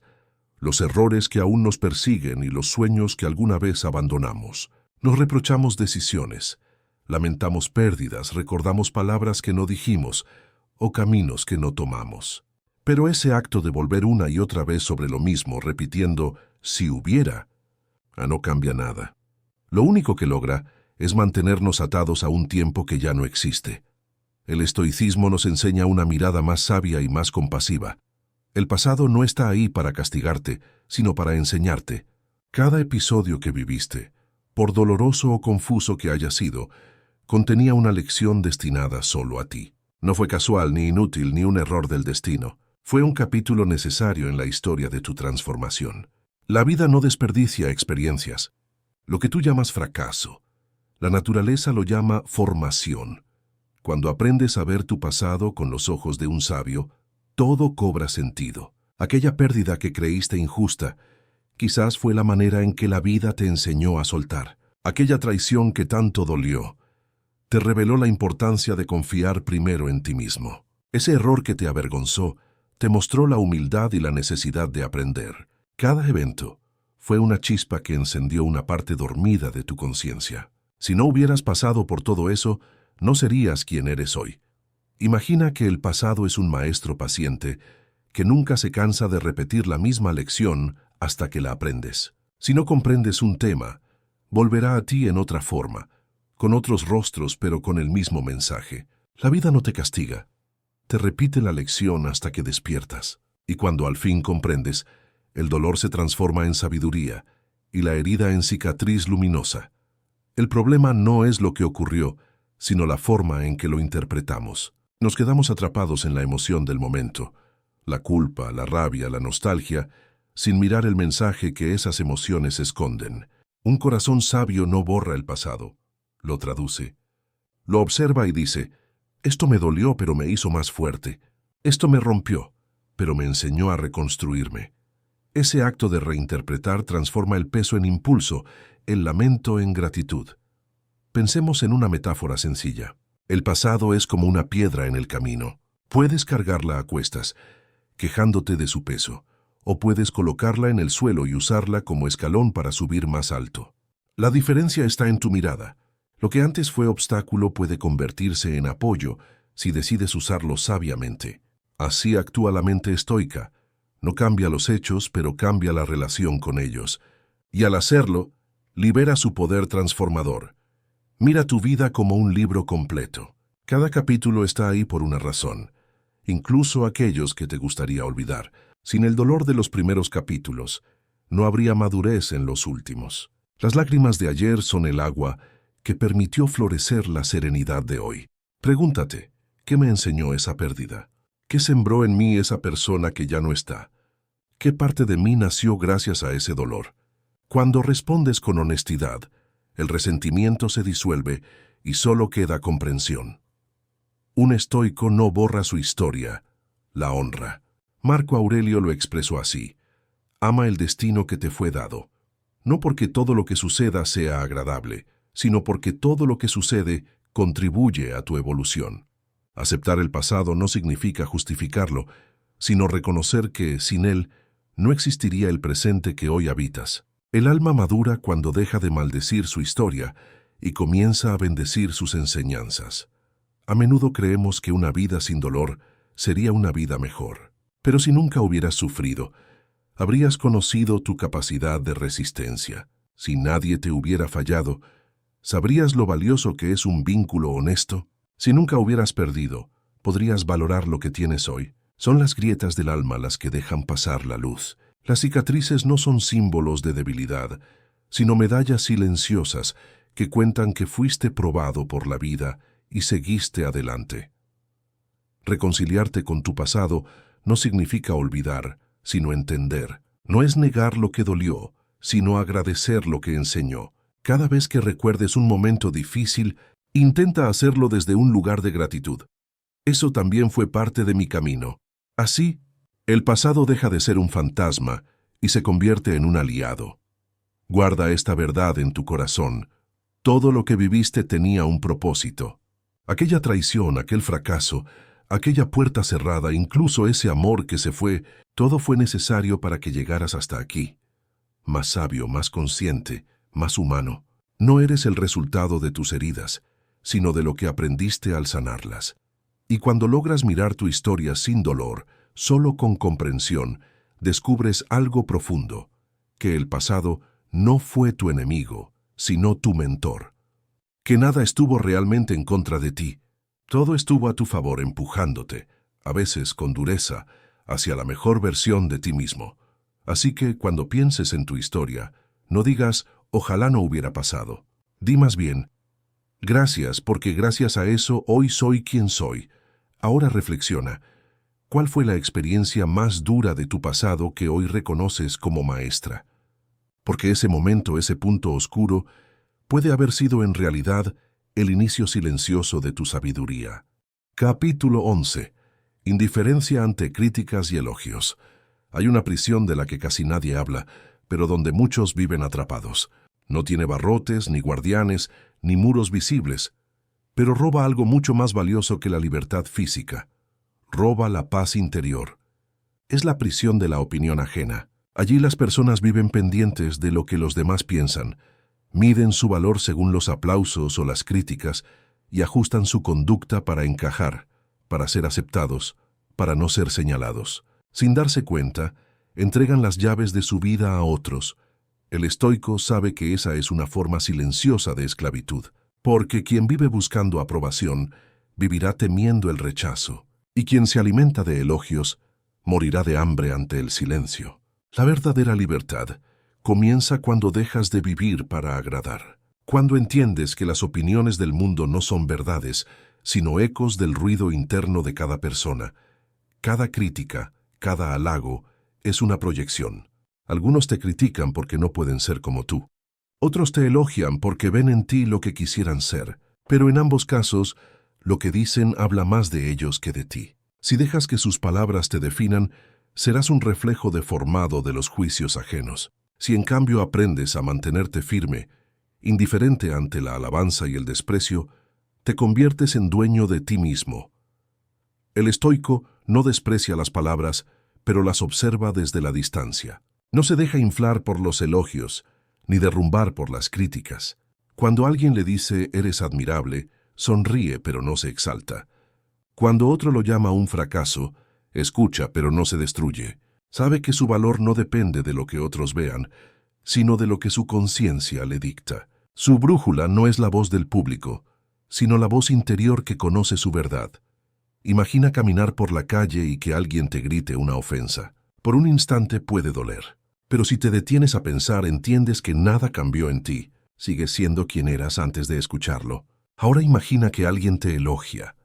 los errores que aún nos persiguen y los sueños que alguna vez abandonamos. Nos reprochamos decisiones, lamentamos pérdidas, recordamos palabras que no dijimos o caminos que no tomamos. Pero ese acto de volver una y otra vez sobre lo mismo, repitiendo «si hubiera», no cambia nada. Lo único que logra es mantenernos atados a un tiempo que ya no existe. El estoicismo nos enseña una mirada más sabia y más compasiva. El pasado no está ahí para castigarte, sino para enseñarte. Cada episodio que viviste, por doloroso o confuso que haya sido, contenía una lección destinada solo a ti. No fue casual, ni inútil, ni un error del destino. Fue un capítulo necesario en la historia de tu transformación. La vida no desperdicia experiencias. Lo que tú llamas fracaso, la naturaleza lo llama formación. Cuando aprendes a ver tu pasado con los ojos de un sabio, todo cobra sentido. Aquella pérdida que creíste injusta, quizás fue la manera en que la vida te enseñó a soltar. Aquella traición que tanto dolió, te reveló la importancia de confiar primero en ti mismo. Ese error que te avergonzó, te mostró la humildad y la necesidad de aprender. Cada evento fue una chispa que encendió una parte dormida de tu conciencia. Si no hubieras pasado por todo eso, no serías quien eres hoy. Imagina que el pasado es un maestro paciente que nunca se cansa de repetir la misma lección hasta que la aprendes. Si no comprendes un tema, volverá a ti en otra forma, con otros rostros pero con el mismo mensaje. La vida no te castiga, te repite la lección hasta que despiertas. Y cuando al fin comprendes, el dolor se transforma en sabiduría y la herida en cicatriz luminosa. El problema no es lo que ocurrió, sino la forma en que lo interpretamos. Nos quedamos atrapados en la emoción del momento, la culpa, la rabia, la nostalgia, sin mirar el mensaje que esas emociones esconden. Un corazón sabio no borra el pasado, lo traduce. Lo observa y dice, esto me dolió pero me hizo más fuerte. Esto me rompió, pero me enseñó a reconstruirme. Ese acto de reinterpretar transforma el peso en impulso, el lamento en gratitud. Pensemos en una metáfora sencilla. El pasado es como una piedra en el camino. Puedes cargarla a cuestas, quejándote de su peso, o puedes colocarla en el suelo y usarla como escalón para subir más alto. La diferencia está en tu mirada. Lo que antes fue obstáculo puede convertirse en apoyo si decides usarlo sabiamente. Así actúa la mente estoica. No cambia los hechos, pero cambia la relación con ellos. Y al hacerlo, libera su poder transformador. Mira tu vida como un libro completo. Cada capítulo está ahí por una razón, incluso aquellos que te gustaría olvidar. Sin el dolor de los primeros capítulos, no habría madurez en los últimos. Las lágrimas de ayer son el agua que permitió florecer la serenidad de hoy. Pregúntate, ¿qué me enseñó esa pérdida? ¿Qué sembró en mí esa persona que ya no está? ¿Qué parte de mí nació gracias a ese dolor? Cuando respondes con honestidad, el resentimiento se disuelve y solo queda comprensión. Un estoico no borra su historia, la honra. Marco Aurelio lo expresó así: ama el destino que te fue dado, no porque todo lo que suceda sea agradable, sino porque todo lo que sucede contribuye a tu evolución. Aceptar el pasado no significa justificarlo, sino reconocer que, sin él, no existiría el presente que hoy habitas. El alma madura cuando deja de maldecir su historia y comienza a bendecir sus enseñanzas. A menudo creemos que una vida sin dolor sería una vida mejor. Pero si nunca hubieras sufrido, habrías conocido tu capacidad de resistencia. Si nadie te hubiera fallado, ¿sabrías lo valioso que es un vínculo honesto? Si nunca hubieras perdido, ¿podrías valorar lo que tienes hoy? Son las grietas del alma las que dejan pasar la luz. Las cicatrices no son símbolos de debilidad, sino medallas silenciosas que cuentan que fuiste probado por la vida y seguiste adelante. Reconciliarte con tu pasado no significa olvidar, sino entender. No es negar lo que dolió, sino agradecer lo que enseñó. Cada vez que recuerdes un momento difícil, intenta hacerlo desde un lugar de gratitud. Eso también fue parte de mi camino. Así, el pasado deja de ser un fantasma y se convierte en un aliado. Guarda esta verdad en tu corazón. Todo lo que viviste tenía un propósito. Aquella traición, aquel fracaso, aquella puerta cerrada, incluso ese amor que se fue, todo fue necesario para que llegaras hasta aquí. Más sabio, más consciente, más humano. No eres el resultado de tus heridas, sino de lo que aprendiste al sanarlas. Y cuando logras mirar tu historia sin dolor, solo con comprensión, descubres algo profundo, que el pasado no fue tu enemigo, sino tu mentor. Que nada estuvo realmente en contra de ti. Todo estuvo a tu favor empujándote, a veces con dureza, hacia la mejor versión de ti mismo. Así que cuando pienses en tu historia, no digas, ojalá no hubiera pasado. Di más bien, gracias, porque gracias a eso hoy soy quien soy. Ahora reflexiona, ¿cuál fue la experiencia más dura de tu pasado que hoy reconoces como maestra? porque ese momento, ese punto oscuro, puede haber sido en realidad el inicio silencioso de tu sabiduría. Capítulo 11. Indiferencia ante críticas y elogios. Hay una prisión de la que casi nadie habla, pero donde muchos viven atrapados. No tiene barrotes, ni guardianes, ni muros visibles, pero roba algo mucho más valioso que la libertad física. Roba la paz interior. Es la prisión de la opinión ajena. Allí las personas viven pendientes de lo que los demás piensan, miden su valor según los aplausos o las críticas y ajustan su conducta para encajar, para ser aceptados, para no ser señalados. Sin darse cuenta, entregan las llaves de su vida a otros. El estoico sabe que esa es una forma silenciosa de esclavitud, porque quien vive buscando aprobación vivirá temiendo el rechazo, y quien se alimenta de elogios morirá de hambre ante el silencio. La verdadera libertad comienza cuando dejas de vivir para agradar, cuando entiendes que las opiniones del mundo no son verdades, sino ecos del ruido interno de cada persona. Cada crítica, cada halago, es una proyección. Algunos te critican porque no pueden ser como tú. Otros te elogian porque ven en ti lo que quisieran ser, pero en ambos casos, lo que dicen habla más de ellos que de ti. Si dejas que sus palabras te definan, serás un reflejo deformado de los juicios ajenos. Si en cambio aprendes a mantenerte firme, indiferente ante la alabanza y el desprecio, te conviertes en dueño de ti mismo. El estoico no desprecia las palabras, pero las observa desde la distancia. No se deja inflar por los elogios, ni derrumbar por las críticas. Cuando alguien le dice «eres admirable», sonríe pero no se exalta. Cuando otro lo llama un fracaso, escucha pero no se destruye. Sabe que su valor no depende de lo que otros vean, sino de lo que su conciencia le dicta. Su brújula no es la voz del público, sino la voz interior que conoce su verdad. Imagina caminar por la calle y que alguien te grite una ofensa. Por un instante puede doler, pero si te detienes a pensar entiendes que nada cambió en ti. Sigues siendo quien eras antes de escucharlo. Ahora imagina que alguien te elogia.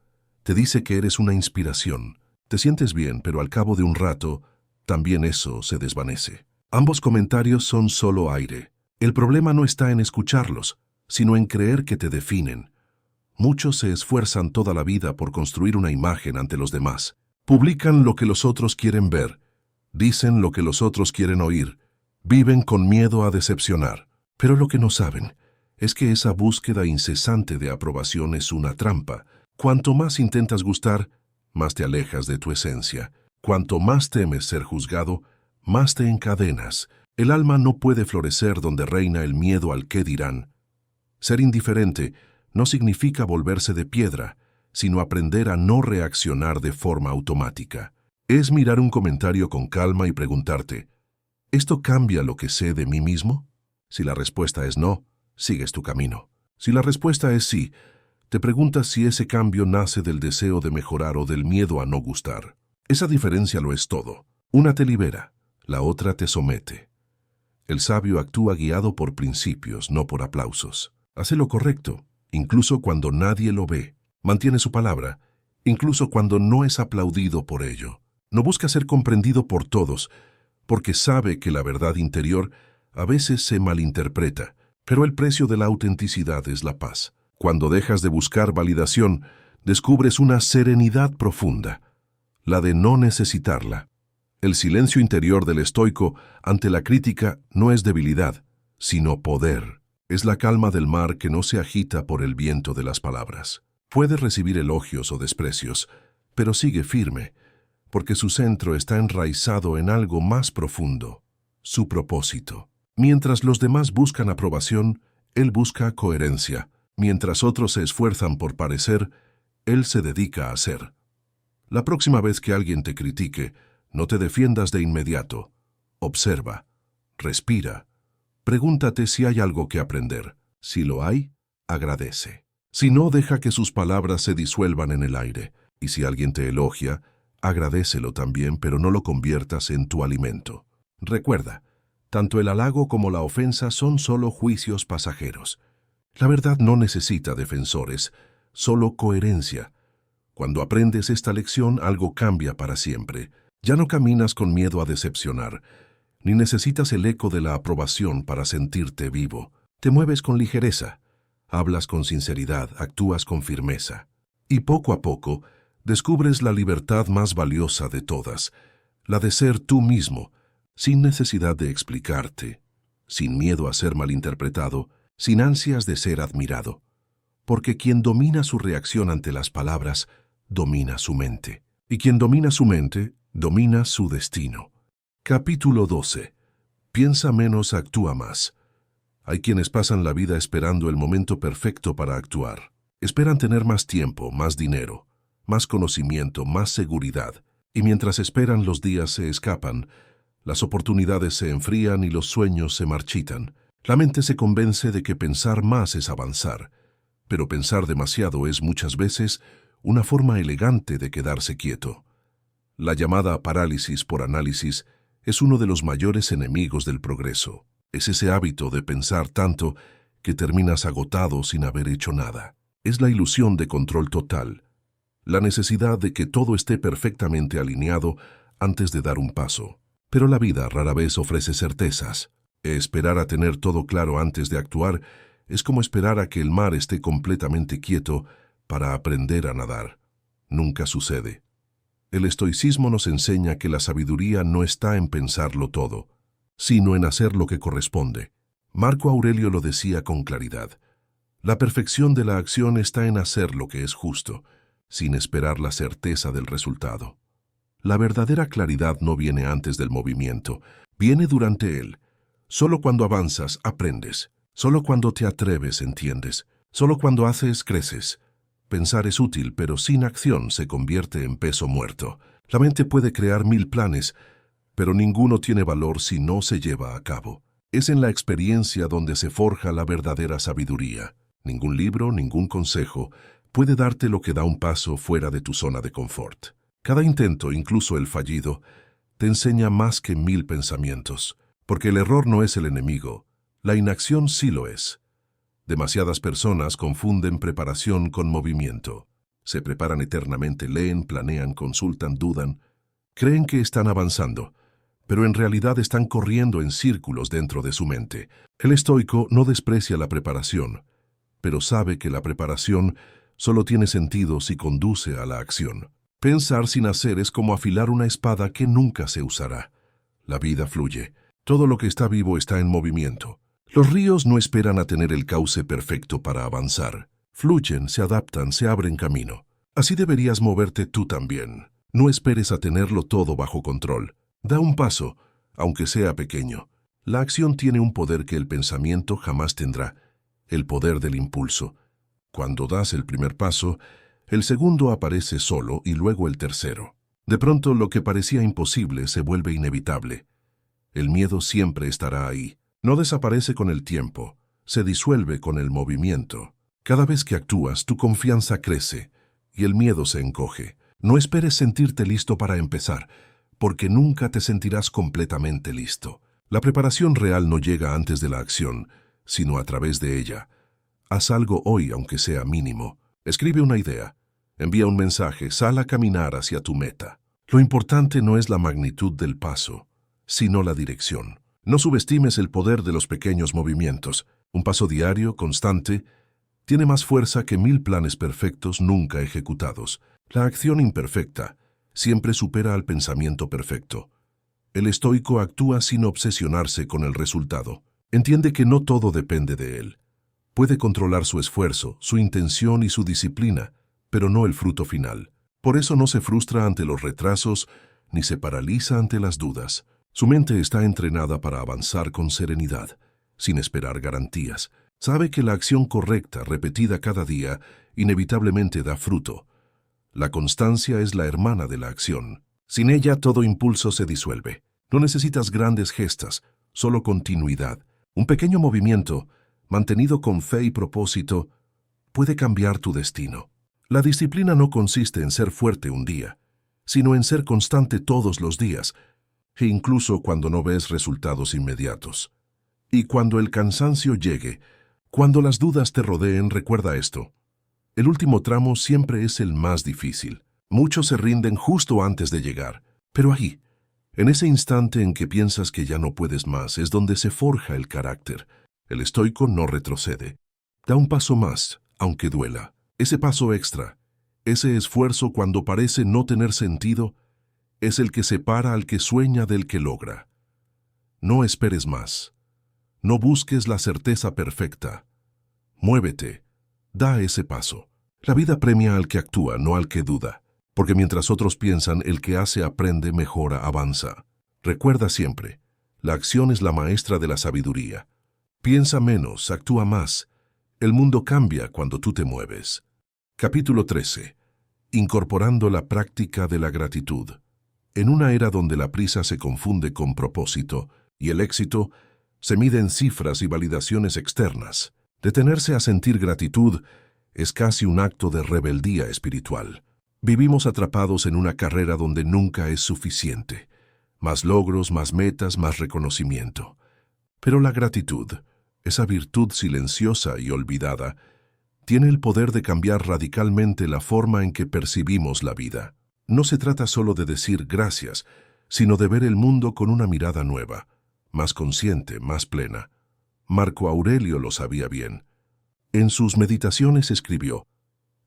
Te dice que eres una inspiración. Te sientes bien, pero al cabo de un rato, también eso se desvanece. Ambos comentarios son solo aire. El problema no está en escucharlos, sino en creer que te definen. Muchos se esfuerzan toda la vida por construir una imagen ante los demás. Publican lo que los otros quieren ver. Dicen lo que los otros quieren oír. Viven con miedo a decepcionar. Pero lo que no saben es que esa búsqueda incesante de aprobación es una trampa. Cuanto más intentas gustar, más te alejas de tu esencia. Cuanto más temes ser juzgado, más te encadenas. El alma no puede florecer donde reina el miedo al qué dirán. Ser indiferente no significa volverse de piedra, sino aprender a no reaccionar de forma automática. Es mirar un comentario con calma y preguntarte, ¿esto cambia lo que sé de mí mismo? Si la respuesta es no, sigues tu camino. Si la respuesta es sí, te preguntas si ese cambio nace del deseo de mejorar o del miedo a no gustar. Esa diferencia lo es todo. Una te libera, la otra te somete. El sabio actúa guiado por principios, no por aplausos. Hace lo correcto, incluso cuando nadie lo ve. Mantiene su palabra, incluso cuando no es aplaudido por ello. No busca ser comprendido por todos, porque sabe que la verdad interior a veces se malinterpreta, pero el precio de la autenticidad es la paz. Cuando dejas de buscar validación, descubres una serenidad profunda, la de no necesitarla. El silencio interior del estoico ante la crítica no es debilidad, sino poder. Es la calma del mar que no se agita por el viento de las palabras. Puede recibir elogios o desprecios, pero sigue firme, porque su centro está enraizado en algo más profundo, su propósito. Mientras los demás buscan aprobación, él busca coherencia. Mientras otros se esfuerzan por parecer, él se dedica a ser. La próxima vez que alguien te critique, no te defiendas de inmediato. Observa, respira, pregúntate si hay algo que aprender. Si lo hay, agradece. Si no, deja que sus palabras se disuelvan en el aire. Y si alguien te elogia, agradécelo también, pero no lo conviertas en tu alimento. Recuerda, tanto el halago como la ofensa son solo juicios pasajeros. La verdad no necesita defensores, solo coherencia. Cuando aprendes esta lección, algo cambia para siempre. Ya no caminas con miedo a decepcionar. ni necesitas el eco de la aprobación para sentirte vivo. Te mueves con ligereza, hablas con sinceridad, actúas con firmeza. Y poco a poco, descubres la libertad más valiosa de todas, la de ser tú mismo, sin necesidad de explicarte, sin miedo a ser malinterpretado, sin ansias de ser admirado. Porque quien domina su reacción ante las palabras, domina su mente. Y quien domina su mente, domina su destino. Capítulo 12. Piensa menos, actúa más. Hay quienes pasan la vida esperando el momento perfecto para actuar. Esperan tener más tiempo, más dinero, más conocimiento, más seguridad. Y mientras esperan, los días se escapan, las oportunidades se enfrían y los sueños se marchitan. La mente se convence de que pensar más es avanzar, pero pensar demasiado es muchas veces una forma elegante de quedarse quieto. La llamada parálisis por análisis es uno de los mayores enemigos del progreso. Es ese hábito de pensar tanto que terminas agotado sin haber hecho nada. Es la ilusión de control total, la necesidad de que todo esté perfectamente alineado antes de dar un paso. Pero la vida rara vez ofrece certezas. Esperar a tener todo claro antes de actuar es como esperar a que el mar esté completamente quieto para aprender a nadar. Nunca sucede. El estoicismo nos enseña que la sabiduría no está en pensarlo todo, sino en hacer lo que corresponde. Marco Aurelio lo decía con claridad. La perfección de la acción está en hacer lo que es justo, sin esperar la certeza del resultado. La verdadera claridad no viene antes del movimiento, viene durante él. Solo cuando avanzas, aprendes. Solo cuando te atreves, entiendes. Solo cuando haces, creces. Pensar es útil, pero sin acción se convierte en peso muerto. La mente puede crear 1000 planes, pero ninguno tiene valor si no se lleva a cabo. Es en la experiencia donde se forja la verdadera sabiduría. Ningún libro, ningún consejo puede darte lo que da un paso fuera de tu zona de confort. Cada intento, incluso el fallido, te enseña más que 1000 pensamientos, porque el error no es el enemigo, la inacción sí lo es. Demasiadas personas confunden preparación con movimiento. Se preparan eternamente, leen, planean, consultan, dudan. Creen que están avanzando, pero en realidad están corriendo en círculos dentro de su mente. El estoico no desprecia la preparación, pero sabe que la preparación solo tiene sentido si conduce a la acción. Pensar sin hacer es como afilar una espada que nunca se usará. La vida fluye. Todo lo que está vivo está en movimiento. Los ríos no esperan a tener el cauce perfecto para avanzar. Fluyen, se adaptan, se abren camino. Así deberías moverte tú también. No esperes a tenerlo todo bajo control. Da un paso, aunque sea pequeño. La acción tiene un poder que el pensamiento jamás tendrá, el poder del impulso. Cuando das el primer paso, el segundo aparece solo y luego el tercero. De pronto lo que parecía imposible se vuelve inevitable. El miedo siempre estará ahí. No desaparece con el tiempo, se disuelve con el movimiento. Cada vez que actúas, tu confianza crece y el miedo se encoge. No esperes sentirte listo para empezar, porque nunca te sentirás completamente listo. La preparación real no llega antes de la acción, sino a través de ella. Haz algo hoy, aunque sea mínimo. Escribe una idea, envía un mensaje, sal a caminar hacia tu meta. Lo importante no es la magnitud del paso, sino la dirección. No subestimes el poder de los pequeños movimientos. Un paso diario, constante, tiene más fuerza que 1000 planes perfectos nunca ejecutados. La acción imperfecta siempre supera al pensamiento perfecto. El estoico actúa sin obsesionarse con el resultado. Entiende que no todo depende de él. Puede controlar su esfuerzo, su intención y su disciplina, pero no el fruto final. Por eso no se frustra ante los retrasos ni se paraliza ante las dudas. Su mente está entrenada para avanzar con serenidad, sin esperar garantías. Sabe que la acción correcta, repetida cada día, inevitablemente da fruto. La constancia es la hermana de la acción. Sin ella todo impulso se disuelve. No necesitas grandes gestas, solo continuidad. Un pequeño movimiento, mantenido con fe y propósito, puede cambiar tu destino. La disciplina no consiste en ser fuerte un día, sino en ser constante todos los días, e incluso cuando no ves resultados inmediatos. Y cuando el cansancio llegue, cuando las dudas te rodeen, recuerda esto. El último tramo siempre es el más difícil. Muchos se rinden justo antes de llegar, pero ahí, En ese instante en que piensas que ya no puedes más es donde se forja el carácter. El estoico no retrocede. Da un paso más, aunque duela. Ese paso extra, ese esfuerzo cuando parece no tener sentido, es el que separa al que sueña del que logra. No esperes más. No busques la certeza perfecta. Muévete. Da ese paso. La vida premia al que actúa, no al que duda. Porque mientras otros piensan, el que hace aprende, mejora, avanza. Recuerda siempre, la acción es la maestra de la sabiduría. Piensa menos, actúa más. El mundo cambia cuando tú te mueves. Capítulo 13. Incorporando la práctica de la gratitud. En una era donde la prisa se confunde con propósito y el éxito se mide en cifras y validaciones externas, detenerse a sentir gratitud es casi un acto de rebeldía espiritual. Vivimos atrapados en una carrera donde nunca es suficiente. Más logros, más metas, más reconocimiento. Pero la gratitud, esa virtud silenciosa y olvidada, tiene el poder de cambiar radicalmente la forma en que percibimos la vida. No se trata solo de decir gracias, sino de ver el mundo con una mirada nueva, más consciente, más plena. Marco Aurelio lo sabía bien. En sus meditaciones escribió: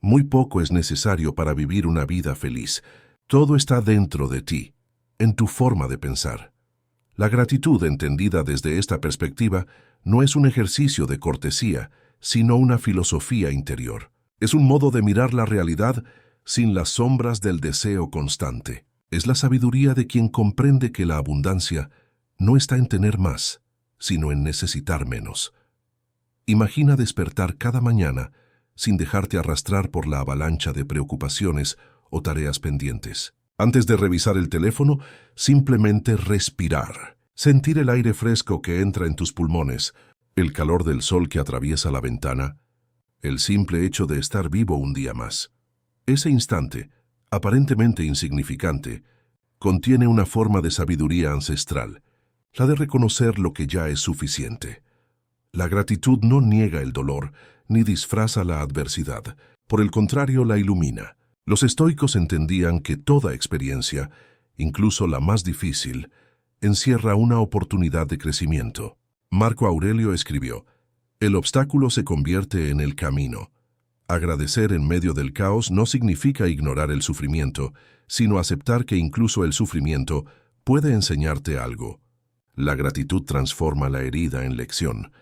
«Muy poco es necesario para vivir una vida feliz. Todo está dentro de ti, en tu forma de pensar». La gratitud, entendida desde esta perspectiva, no es un ejercicio de cortesía, sino una filosofía interior. Es un modo de mirar la realidad sin las sombras del deseo constante. Es la sabiduría de quien comprende que la abundancia no está en tener más, sino en necesitar menos. Imagina despertar cada mañana sin dejarte arrastrar por la avalancha de preocupaciones o tareas pendientes. Antes de revisar el teléfono, simplemente respirar. Sentir el aire fresco que entra en tus pulmones, el calor del sol que atraviesa la ventana, el simple hecho de estar vivo un día más. Ese instante, aparentemente insignificante, contiene una forma de sabiduría ancestral, la de reconocer lo que ya es suficiente. La gratitud no niega el dolor, ni disfraza la adversidad. Por el contrario, la ilumina. Los estoicos entendían que toda experiencia, incluso la más difícil, encierra una oportunidad de crecimiento. Marco Aurelio escribió: «El obstáculo se convierte en el camino». Agradecer en medio del caos no significa ignorar el sufrimiento, sino aceptar que incluso el sufrimiento puede enseñarte algo. La gratitud transforma la herida en lección,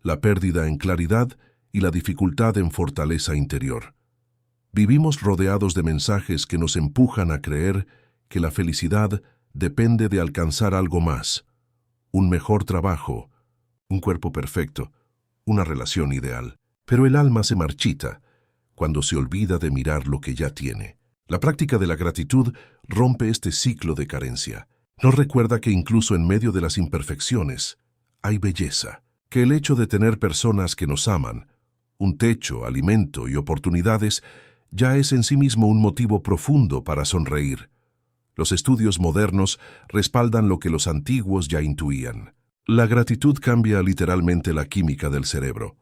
la pérdida en claridad y la dificultad en fortaleza interior. Vivimos rodeados de mensajes que nos empujan a creer que la felicidad depende de alcanzar algo más, un mejor trabajo, un cuerpo perfecto, una relación ideal. Pero el alma se marchita cuando se olvida de mirar lo que ya tiene. La práctica de la gratitud rompe este ciclo de carencia. Nos recuerda que incluso en medio de las imperfecciones hay belleza, que el hecho de tener personas que nos aman, un techo, alimento y oportunidades, ya es en sí mismo un motivo profundo para sonreír. Los estudios modernos respaldan lo que los antiguos ya intuían. La gratitud cambia literalmente la química del cerebro.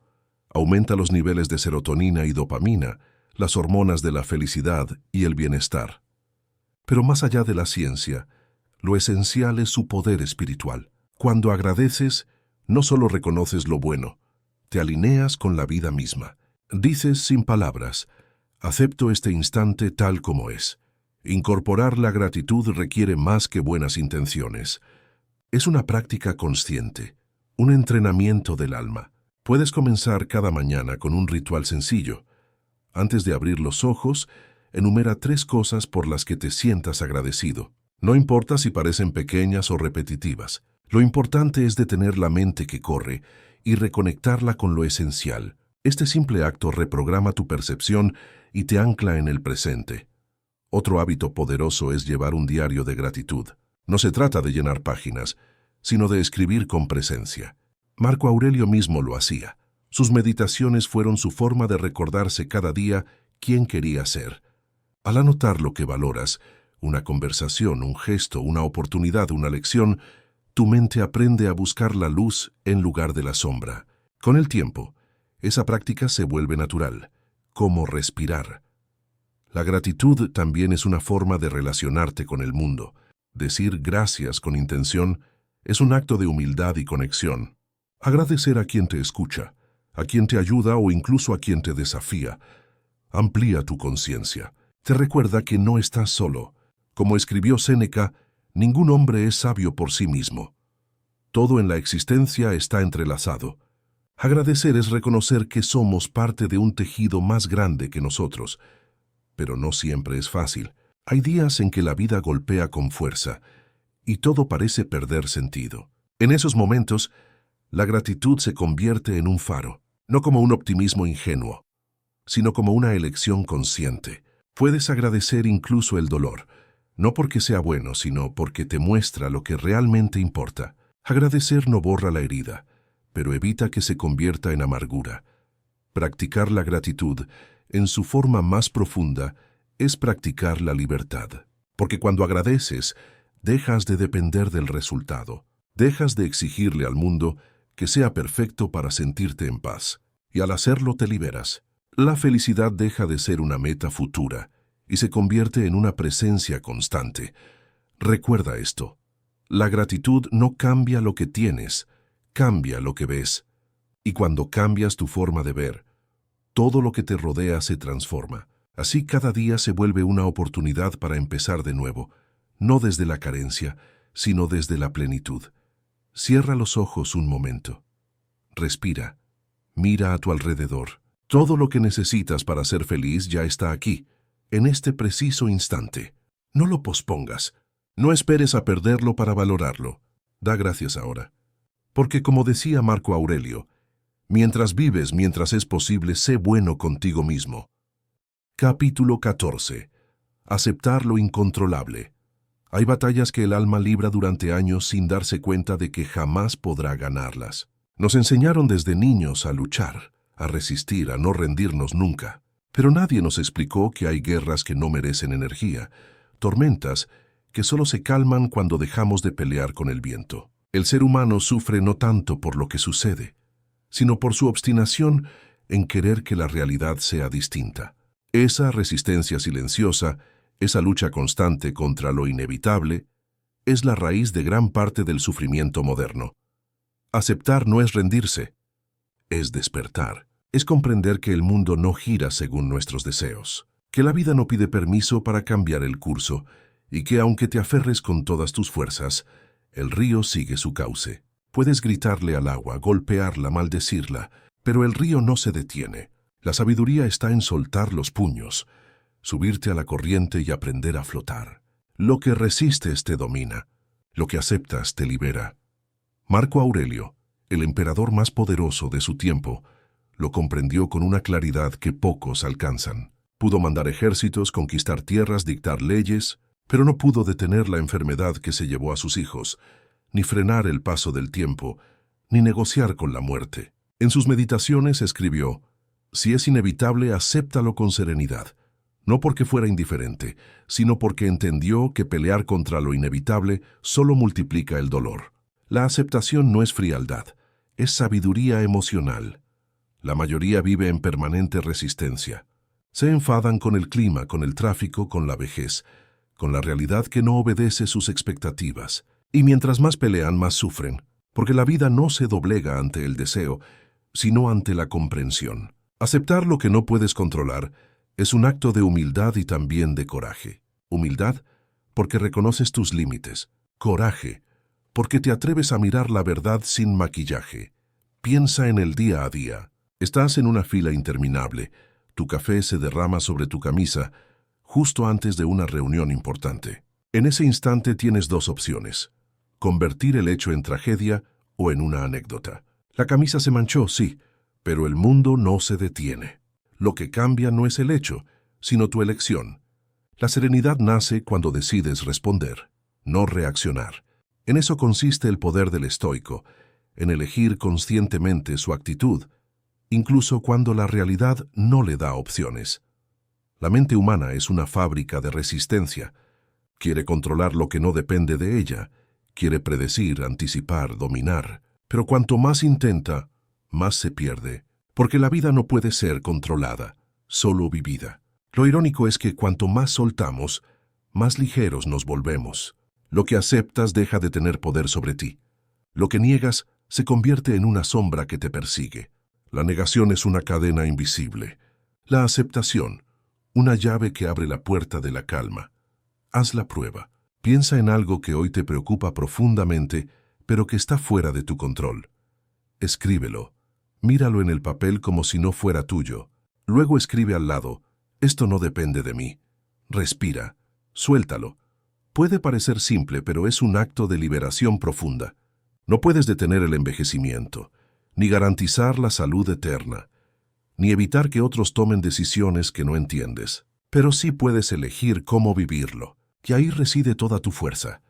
Aumenta los niveles de serotonina y dopamina, las hormonas de la felicidad y el bienestar. Pero más allá de la ciencia, lo esencial es su poder espiritual. Cuando agradeces, no solo reconoces lo bueno, te alineas con la vida misma. Dices sin palabras: «Acepto este instante tal como es». Incorporar la gratitud requiere más que buenas intenciones. Es una práctica consciente, un entrenamiento del alma. Puedes comenzar cada mañana con un ritual sencillo. Antes de abrir los ojos, enumera 3 cosas por las que te sientas agradecido. No importa si parecen pequeñas o repetitivas. Lo importante es detener la mente que corre y reconectarla con lo esencial. Este simple acto reprograma tu percepción y te ancla en el presente. Otro hábito poderoso es llevar un diario de gratitud. No se trata de llenar páginas, sino de escribir con presencia. Marco Aurelio mismo lo hacía. Sus meditaciones fueron su forma de recordarse cada día quién quería ser. Al anotar lo que valoras, una conversación, un gesto, una oportunidad, una lección, tu mente aprende a buscar la luz en lugar de la sombra. Con el tiempo, esa práctica se vuelve natural, como respirar. La gratitud también es una forma de relacionarte con el mundo. Decir gracias con intención es un acto de humildad y conexión. Agradecer a quien te escucha, a quien te ayuda o incluso a quien te desafía. Amplía tu conciencia. Te recuerda que no estás solo. Como escribió Séneca, ningún hombre es sabio por sí mismo. Todo en la existencia está entrelazado. Agradecer es reconocer que somos parte de un tejido más grande que nosotros. Pero no siempre es fácil. Hay días en que la vida golpea con fuerza y todo parece perder sentido. En esos momentos, la gratitud se convierte en un faro, no como un optimismo ingenuo, sino como una elección consciente. Puedes agradecer incluso el dolor, no porque sea bueno, sino porque te muestra lo que realmente importa. Agradecer no borra la herida, pero evita que se convierta en amargura. Practicar la gratitud, en su forma más profunda, es practicar la libertad. Porque cuando agradeces, dejas de depender del resultado. Dejas de exigirle al mundo que sea perfecto para sentirte en paz. Y al hacerlo te liberas. La felicidad deja de ser una meta futura y se convierte en una presencia constante. Recuerda esto. La gratitud no cambia lo que tienes, cambia lo que ves. Y cuando cambias tu forma de ver, todo lo que te rodea se transforma. Así cada día se vuelve una oportunidad para empezar de nuevo, no desde la carencia, sino desde la plenitud. Cierra los ojos un momento. Respira. Mira a tu alrededor. Todo lo que necesitas para ser feliz ya está aquí, en este preciso instante. No lo pospongas. No esperes a perderlo para valorarlo. Da gracias ahora. Porque como decía Marco Aurelio, mientras vives, mientras es posible, sé bueno contigo mismo. Capítulo 14. Aceptar lo incontrolable. Hay batallas que el alma libra durante años sin darse cuenta de que jamás podrá ganarlas. Nos enseñaron desde niños a luchar, a resistir, a no rendirnos nunca. Pero nadie nos explicó que hay guerras que no merecen energía, tormentas que solo se calman cuando dejamos de pelear con el viento. El ser humano sufre no tanto por lo que sucede, sino por su obstinación en querer que la realidad sea distinta. Esa resistencia silenciosa, esa lucha constante contra lo inevitable, es la raíz de gran parte del sufrimiento moderno. Aceptar no es rendirse, es despertar. Es comprender que el mundo no gira según nuestros deseos, que la vida no pide permiso para cambiar el curso y que aunque te aferres con todas tus fuerzas, el río sigue su cauce. Puedes gritarle al agua, golpearla, maldecirla, pero el río no se detiene. La sabiduría está en soltar los puños, subirte a la corriente y aprender a flotar. Lo que resistes te domina, lo que aceptas te libera. Marco Aurelio, el emperador más poderoso de su tiempo, lo comprendió con una claridad que pocos alcanzan. Pudo mandar ejércitos, conquistar tierras, dictar leyes, pero no pudo detener la enfermedad que se llevó a sus hijos, ni frenar el paso del tiempo, ni negociar con la muerte. En sus meditaciones escribió: si es inevitable, acéptalo con serenidad, no porque fuera indiferente, sino porque entendió que pelear contra lo inevitable solo multiplica el dolor. La aceptación no es frialdad, es sabiduría emocional. La mayoría vive en permanente resistencia. Se enfadan con el clima, con el tráfico, con la vejez, con la realidad que no obedece sus expectativas. Y mientras más pelean, más sufren, porque la vida no se doblega ante el deseo, sino ante la comprensión. Aceptar lo que no puedes controlar es un acto de humildad y también de coraje. Humildad, porque reconoces tus límites. Coraje, porque te atreves a mirar la verdad sin maquillaje. Piensa en el día a día. Estás en una fila interminable. Tu café se derrama sobre tu camisa justo antes de una reunión importante. En ese instante tienes dos opciones: convertir el hecho en tragedia o en una anécdota. La camisa se manchó, sí, pero el mundo no se detiene. Lo que cambia no es el hecho, sino tu elección. La serenidad nace cuando decides responder, no reaccionar. En eso consiste el poder del estoico, en elegir conscientemente su actitud, incluso cuando la realidad no le da opciones. La mente humana es una fábrica de resistencia. Quiere controlar lo que no depende de ella, quiere predecir, anticipar, dominar. Pero cuanto más intenta, más se pierde, porque la vida no puede ser controlada, solo vivida. Lo irónico es que cuanto más soltamos, más ligeros nos volvemos. Lo que aceptas deja de tener poder sobre ti. Lo que niegas se convierte en una sombra que te persigue. La negación es una cadena invisible. La aceptación, una llave que abre la puerta de la calma. Haz la prueba. Piensa en algo que hoy te preocupa profundamente, pero que está fuera de tu control. Escríbelo. Míralo en el papel como si no fuera tuyo. Luego escribe al lado, esto no depende de mí. Respira. Suéltalo. Puede parecer simple, pero es un acto de liberación profunda. No puedes detener el envejecimiento, ni garantizar la salud eterna, ni evitar que otros tomen decisiones que no entiendes. Pero sí puedes elegir cómo vivirlo, y ahí reside toda tu fuerza.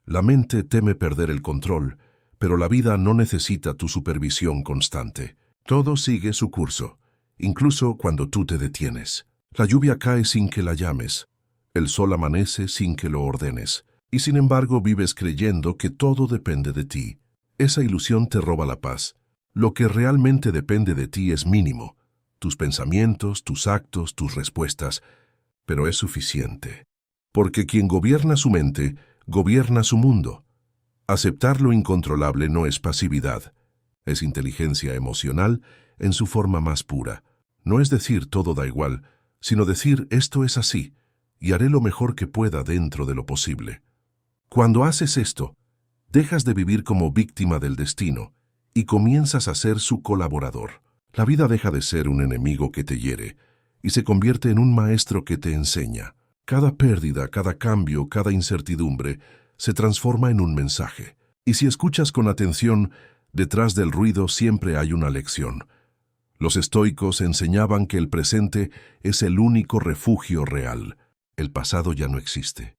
La mente teme perder el control, pero la vida no necesita tu supervisión constante. Todo sigue su curso, incluso cuando tú te detienes. La lluvia cae sin que la llames. El sol amanece sin que lo ordenes. Y sin embargo vives creyendo que todo depende de ti. Esa ilusión te roba la paz. Lo que realmente depende de ti es mínimo. Tus pensamientos, tus actos, tus respuestas. Pero es suficiente. Porque quien gobierna su mente, gobierna su mundo. Aceptar lo incontrolable no es pasividad. Es inteligencia emocional en su forma más pura. No es decir todo da igual, sino decir esto es así, y haré lo mejor que pueda dentro de lo posible. Cuando haces esto, dejas de vivir como víctima del destino y comienzas a ser su colaborador. La vida deja de ser un enemigo que te hiere y se convierte en un maestro que te enseña. Cada pérdida, cada cambio, cada incertidumbre se transforma en un mensaje. Y si escuchas con atención, detrás del ruido siempre hay una lección. Los estoicos enseñaban que el presente es el único refugio real. El pasado ya no existe.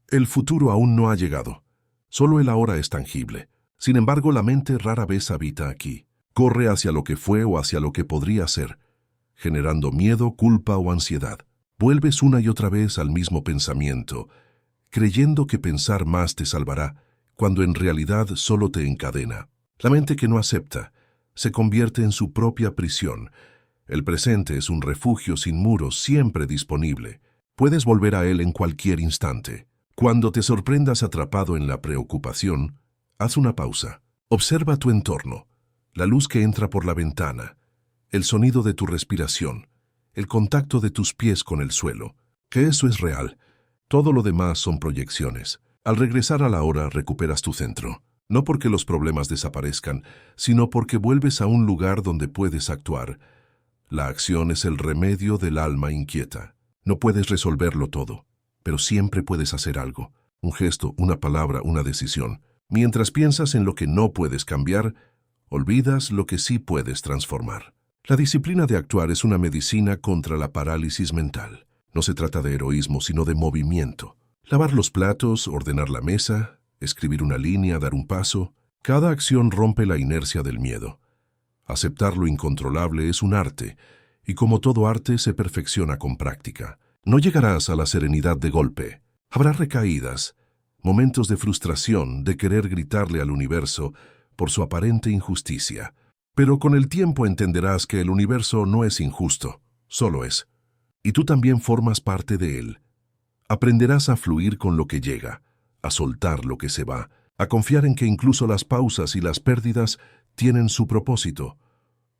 El futuro aún no ha llegado. Solo el ahora es tangible. Sin embargo, la mente rara vez habita aquí. Corre hacia lo que fue o hacia lo que podría ser, generando miedo, culpa o ansiedad. Vuelves una y otra vez al mismo pensamiento, creyendo que pensar más te salvará, cuando en realidad solo te encadena. La mente que no acepta se convierte en su propia prisión. El presente es un refugio sin muros, siempre disponible. Puedes volver a él en cualquier instante. Cuando te sorprendas atrapado en la preocupación, haz una pausa. Observa tu entorno, la luz que entra por la ventana, el sonido de tu respiración, el contacto de tus pies con el suelo. Que eso es real. Todo lo demás son proyecciones. Al regresar a la hora, recuperas tu centro. No porque los problemas desaparezcan, sino porque vuelves a un lugar donde puedes actuar. La acción es el remedio del alma inquieta. No puedes resolverlo todo, pero siempre puedes hacer algo. Un gesto, una palabra, una decisión. Mientras piensas en lo que no puedes cambiar, olvidas lo que sí puedes transformar. La disciplina de actuar es una medicina contra la parálisis mental. No se trata de heroísmo, sino de movimiento. Lavar los platos, ordenar la mesa, escribir una línea, dar un paso. Cada acción rompe la inercia del miedo. Aceptar lo incontrolable es un arte, y como todo arte se perfecciona con práctica. No llegarás a la serenidad de golpe. Habrá recaídas, momentos de frustración, de querer gritarle al universo por su aparente injusticia. Pero con el tiempo entenderás que el universo no es injusto, solo es. Y tú también formas parte de él. Aprenderás a fluir con lo que llega, a soltar lo que se va, a confiar en que incluso las pausas y las pérdidas tienen su propósito.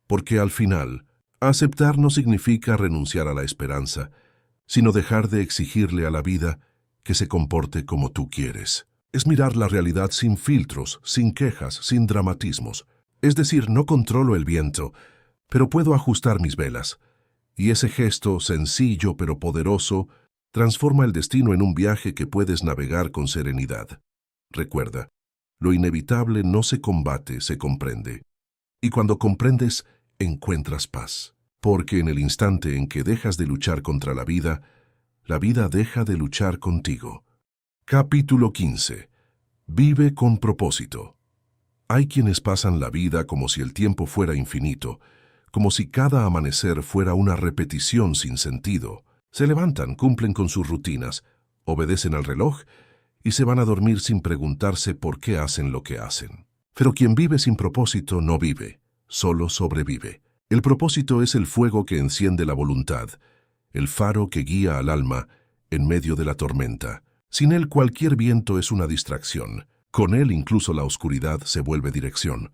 Porque al final, aceptar no significa renunciar a la esperanza, sino dejar de exigirle a la vida que se comporte como tú quieres. Es mirar la realidad sin filtros, sin quejas, sin dramatismos. Es decir, no controlo el viento, pero puedo ajustar mis velas. Y ese gesto, sencillo pero poderoso, transforma el destino en un viaje que puedes navegar con serenidad. Recuerda, lo inevitable no se combate, se comprende. Y cuando comprendes, encuentras paz. Porque en el instante en que dejas de luchar contra la vida deja de luchar contigo. Capítulo 15. Vive con propósito. Hay quienes pasan la vida como si el tiempo fuera infinito, como si cada amanecer fuera una repetición sin sentido. Se levantan, cumplen con sus rutinas, obedecen al reloj y se van a dormir sin preguntarse por qué hacen lo que hacen. Pero quien vive sin propósito no vive, solo sobrevive. El propósito es el fuego que enciende la voluntad, el faro que guía al alma en medio de la tormenta. Sin él cualquier viento es una distracción. Con él incluso la oscuridad se vuelve dirección.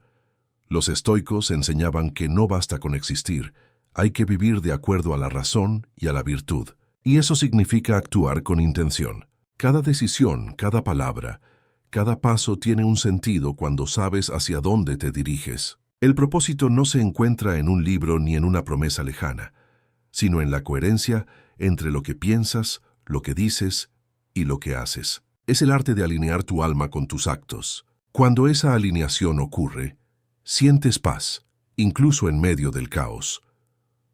Los estoicos enseñaban que no basta con existir, hay que vivir de acuerdo a la razón y a la virtud. Y eso significa actuar con intención. Cada decisión, cada palabra, cada paso tiene un sentido cuando sabes hacia dónde te diriges. El propósito no se encuentra en un libro ni en una promesa lejana, sino en la coherencia entre lo que piensas, lo que dices y lo que haces. Es el arte de alinear tu alma con tus actos. Cuando esa alineación ocurre, sientes paz, incluso en medio del caos.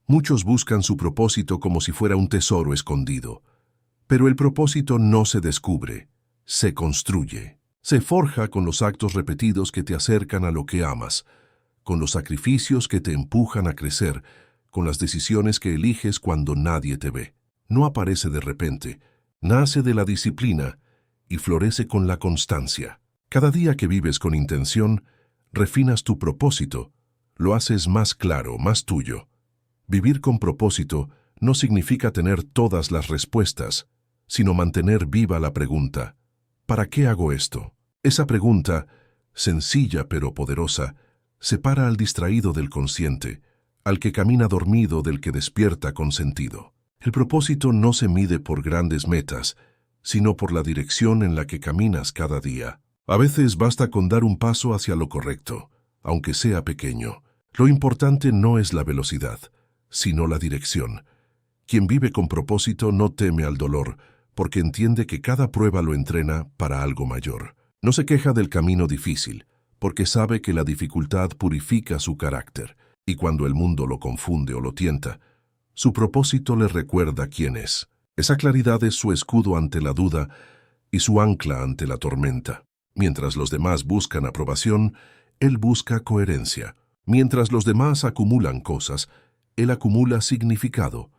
Muchos buscan su propósito como si fuera un tesoro escondido, pero el propósito no se descubre, se construye. Se forja con los actos repetidos que te acercan a lo que amas, con los sacrificios que te empujan a crecer, con las decisiones que eliges cuando nadie te ve. No aparece de repente, nace de la disciplina y florece con la constancia. Cada día que vives con intención, refinas tu propósito, lo haces más claro, más tuyo. Vivir con propósito no significa tener todas las respuestas, sino mantener viva la pregunta, ¿para qué hago esto? Esa pregunta, sencilla pero poderosa, separa al distraído del consciente, al que camina dormido del que despierta con sentido. El propósito no se mide por grandes metas, sino por la dirección en la que caminas cada día. A veces basta con dar un paso hacia lo correcto, aunque sea pequeño. Lo importante no es la velocidad, sino la dirección. Quien vive con propósito no teme al dolor, porque entiende que cada prueba lo entrena para algo mayor. No se queja del camino difícil, porque sabe que la dificultad purifica su carácter, y cuando el mundo lo confunde o lo tienta, su propósito le recuerda quién es. Esa claridad es su escudo ante la duda y su ancla ante la tormenta. Mientras los demás buscan aprobación, él busca coherencia. Mientras los demás acumulan cosas, él acumula significado.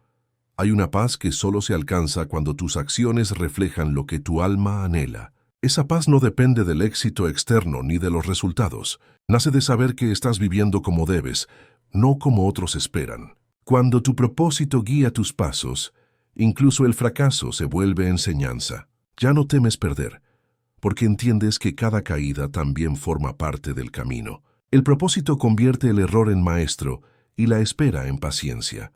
Hay una paz que solo se alcanza cuando tus acciones reflejan lo que tu alma anhela. Esa paz no depende del éxito externo ni de los resultados. Nace de saber que estás viviendo como debes, no como otros esperan. Cuando tu propósito guía tus pasos, incluso el fracaso se vuelve enseñanza. Ya no temes perder, porque entiendes que cada caída también forma parte del camino. El propósito convierte el error en maestro y la espera en paciencia.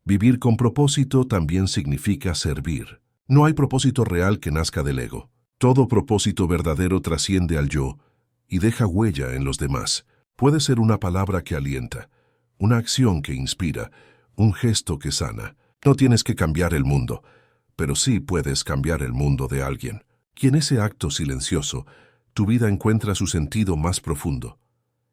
Vivir con propósito también significa servir. No hay propósito real que nazca del ego. Todo propósito verdadero trasciende al yo y deja huella en los demás. Puede ser una palabra que alienta, una acción que inspira, un gesto que sana. No tienes que cambiar el mundo, pero sí puedes cambiar el mundo de alguien. Y en ese acto silencioso, tu vida encuentra su sentido más profundo.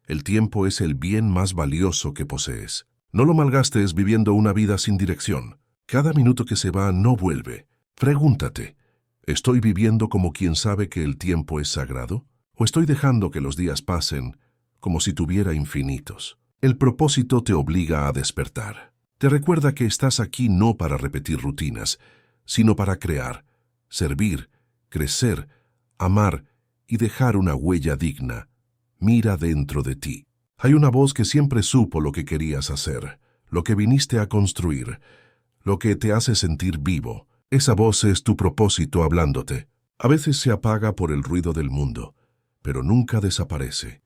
El tiempo es el bien más valioso que posees. No lo malgastes viviendo una vida sin dirección. Cada minuto que se va no vuelve. Pregúntate, ¿estoy viviendo como quien sabe que el tiempo es sagrado? ¿O estoy dejando que los días pasen como si tuviera infinitos? El propósito te obliga a despertar. Te recuerda que estás aquí no para repetir rutinas, sino para crear, servir, crecer, amar y dejar una huella digna. Mira dentro de ti. Hay una voz que siempre supo lo que querías hacer, lo que viniste a construir, lo que te hace sentir vivo. Esa voz es tu propósito hablándote. A veces se apaga por el ruido del mundo, pero nunca desaparece.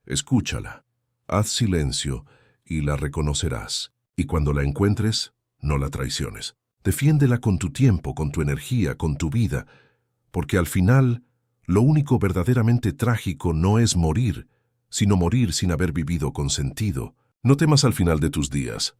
Escúchala, haz silencio y la reconocerás. Y cuando la encuentres, no la traiciones. Defiéndela con tu tiempo, con tu energía, con tu vida, porque al final, lo único verdaderamente trágico no es morir, sino morir sin haber vivido con sentido. No temas al final de tus días.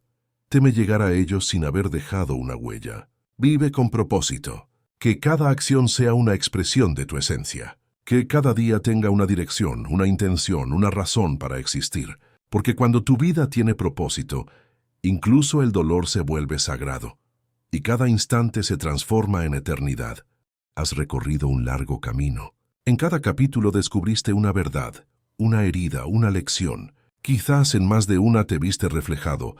Teme llegar a ellos sin haber dejado una huella. Vive con propósito. Que cada acción sea una expresión de tu esencia. Que cada día tenga una dirección, una intención, una razón para existir. Porque cuando tu vida tiene propósito, incluso el dolor se vuelve sagrado. Y cada instante se transforma en eternidad. Has recorrido un largo camino. En cada capítulo descubriste una verdad, una herida, una lección. Quizás en más de una te viste reflejado,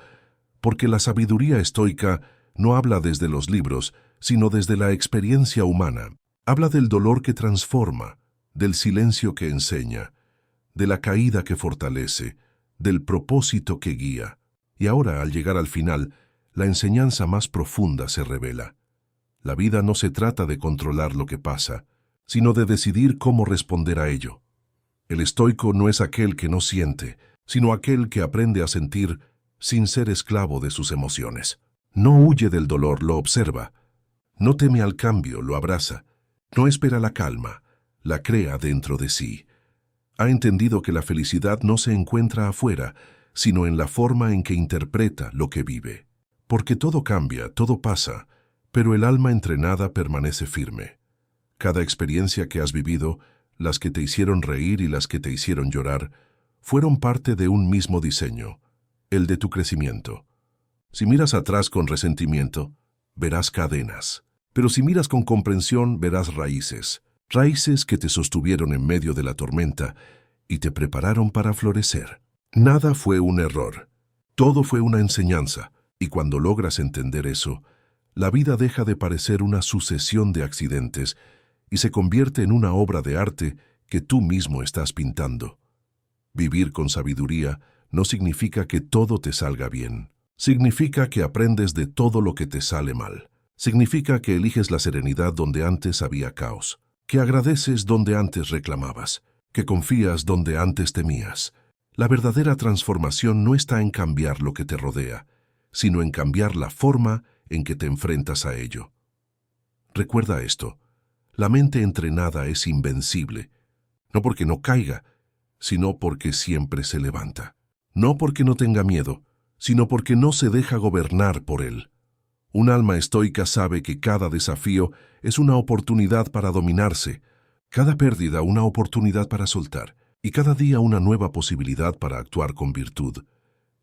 porque la sabiduría estoica no habla desde los libros, sino desde la experiencia humana. Habla del dolor que transforma, del silencio que enseña, de la caída que fortalece, del propósito que guía. Y ahora, al llegar al final, la enseñanza más profunda se revela. La vida no se trata de controlar lo que pasa, sino de decidir cómo responder a ello. El estoico no es aquel que no siente, sino aquel que aprende a sentir sin ser esclavo de sus emociones. No huye del dolor, lo observa. No teme al cambio, lo abraza. No espera la calma, la crea dentro de sí. Ha entendido que la felicidad no se encuentra afuera, sino en la forma en que interpreta lo que vive. Porque todo cambia, todo pasa, pero el alma entrenada permanece firme. Cada experiencia que has vivido, las que te hicieron reír y las que te hicieron llorar, fueron parte de un mismo diseño, el de tu crecimiento. Si miras atrás con resentimiento, verás cadenas. Pero si miras con comprensión, verás raíces. Raíces que te sostuvieron en medio de la tormenta y te prepararon para florecer. Nada fue un error. Todo fue una enseñanza. Y cuando logras entender eso, la vida deja de parecer una sucesión de accidentes y se convierte en una obra de arte que tú mismo estás pintando. Vivir con sabiduría no significa que todo te salga bien. Significa que aprendes de todo lo que te sale mal. Significa que eliges la serenidad donde antes había caos, que agradeces donde antes reclamabas, que confías donde antes temías. La verdadera transformación no está en cambiar lo que te rodea, sino en cambiar la forma en que te enfrentas a ello. Recuerda esto, la mente entrenada es invencible, no porque no caiga, sino porque siempre se levanta. No porque no tenga miedo, sino porque no se deja gobernar por él. Un alma estoica sabe que cada desafío es una oportunidad para dominarse, cada pérdida una oportunidad para soltar, y cada día una nueva posibilidad para actuar con virtud.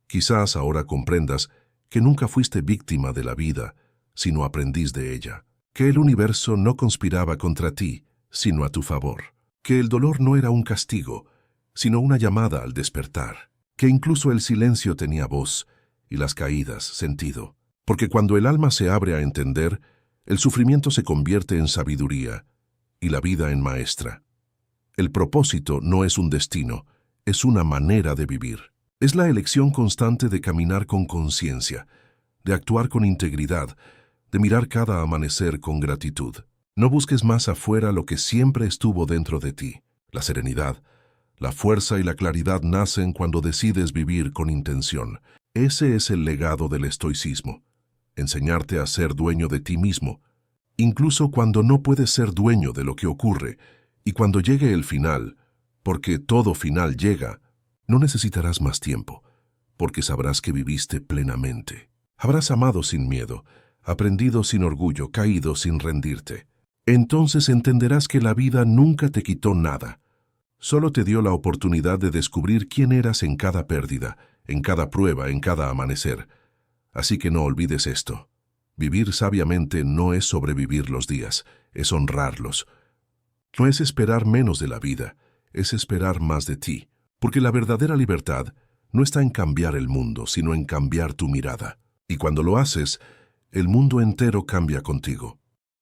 Quizás ahora comprendas que nunca fuiste víctima de la vida, sino aprendiz de ella, que el universo no conspiraba contra ti, sino a tu favor, que el dolor no era un castigo, sino una llamada al despertar, que incluso el silencio tenía voz y las caídas sentido. Porque cuando el alma se abre a entender, el sufrimiento se convierte en sabiduría y la vida en maestra. El propósito no es un destino, es una manera de vivir. Es la elección constante de caminar con conciencia, de actuar con integridad, de mirar cada amanecer con gratitud. No busques más afuera lo que siempre estuvo dentro de ti. La serenidad, la fuerza y la claridad nacen cuando decides vivir con intención. Ese es el legado del estoicismo. Enseñarte a ser dueño de ti mismo, incluso cuando no puedes ser dueño de lo que ocurre, y cuando llegue el final, porque todo final llega, no necesitarás más tiempo, porque sabrás que viviste plenamente. Habrás amado sin miedo, aprendido sin orgullo, caído sin rendirte. Entonces entenderás que la vida nunca te quitó nada, solo te dio la oportunidad de descubrir quién eras en cada pérdida, en cada prueba, en cada amanecer. Así que no olvides esto. Vivir sabiamente no es sobrevivir los días, es honrarlos. No es esperar menos de la vida, es esperar más de ti. Porque la verdadera libertad no está en cambiar el mundo, sino en cambiar tu mirada. Y cuando lo haces, el mundo entero cambia contigo.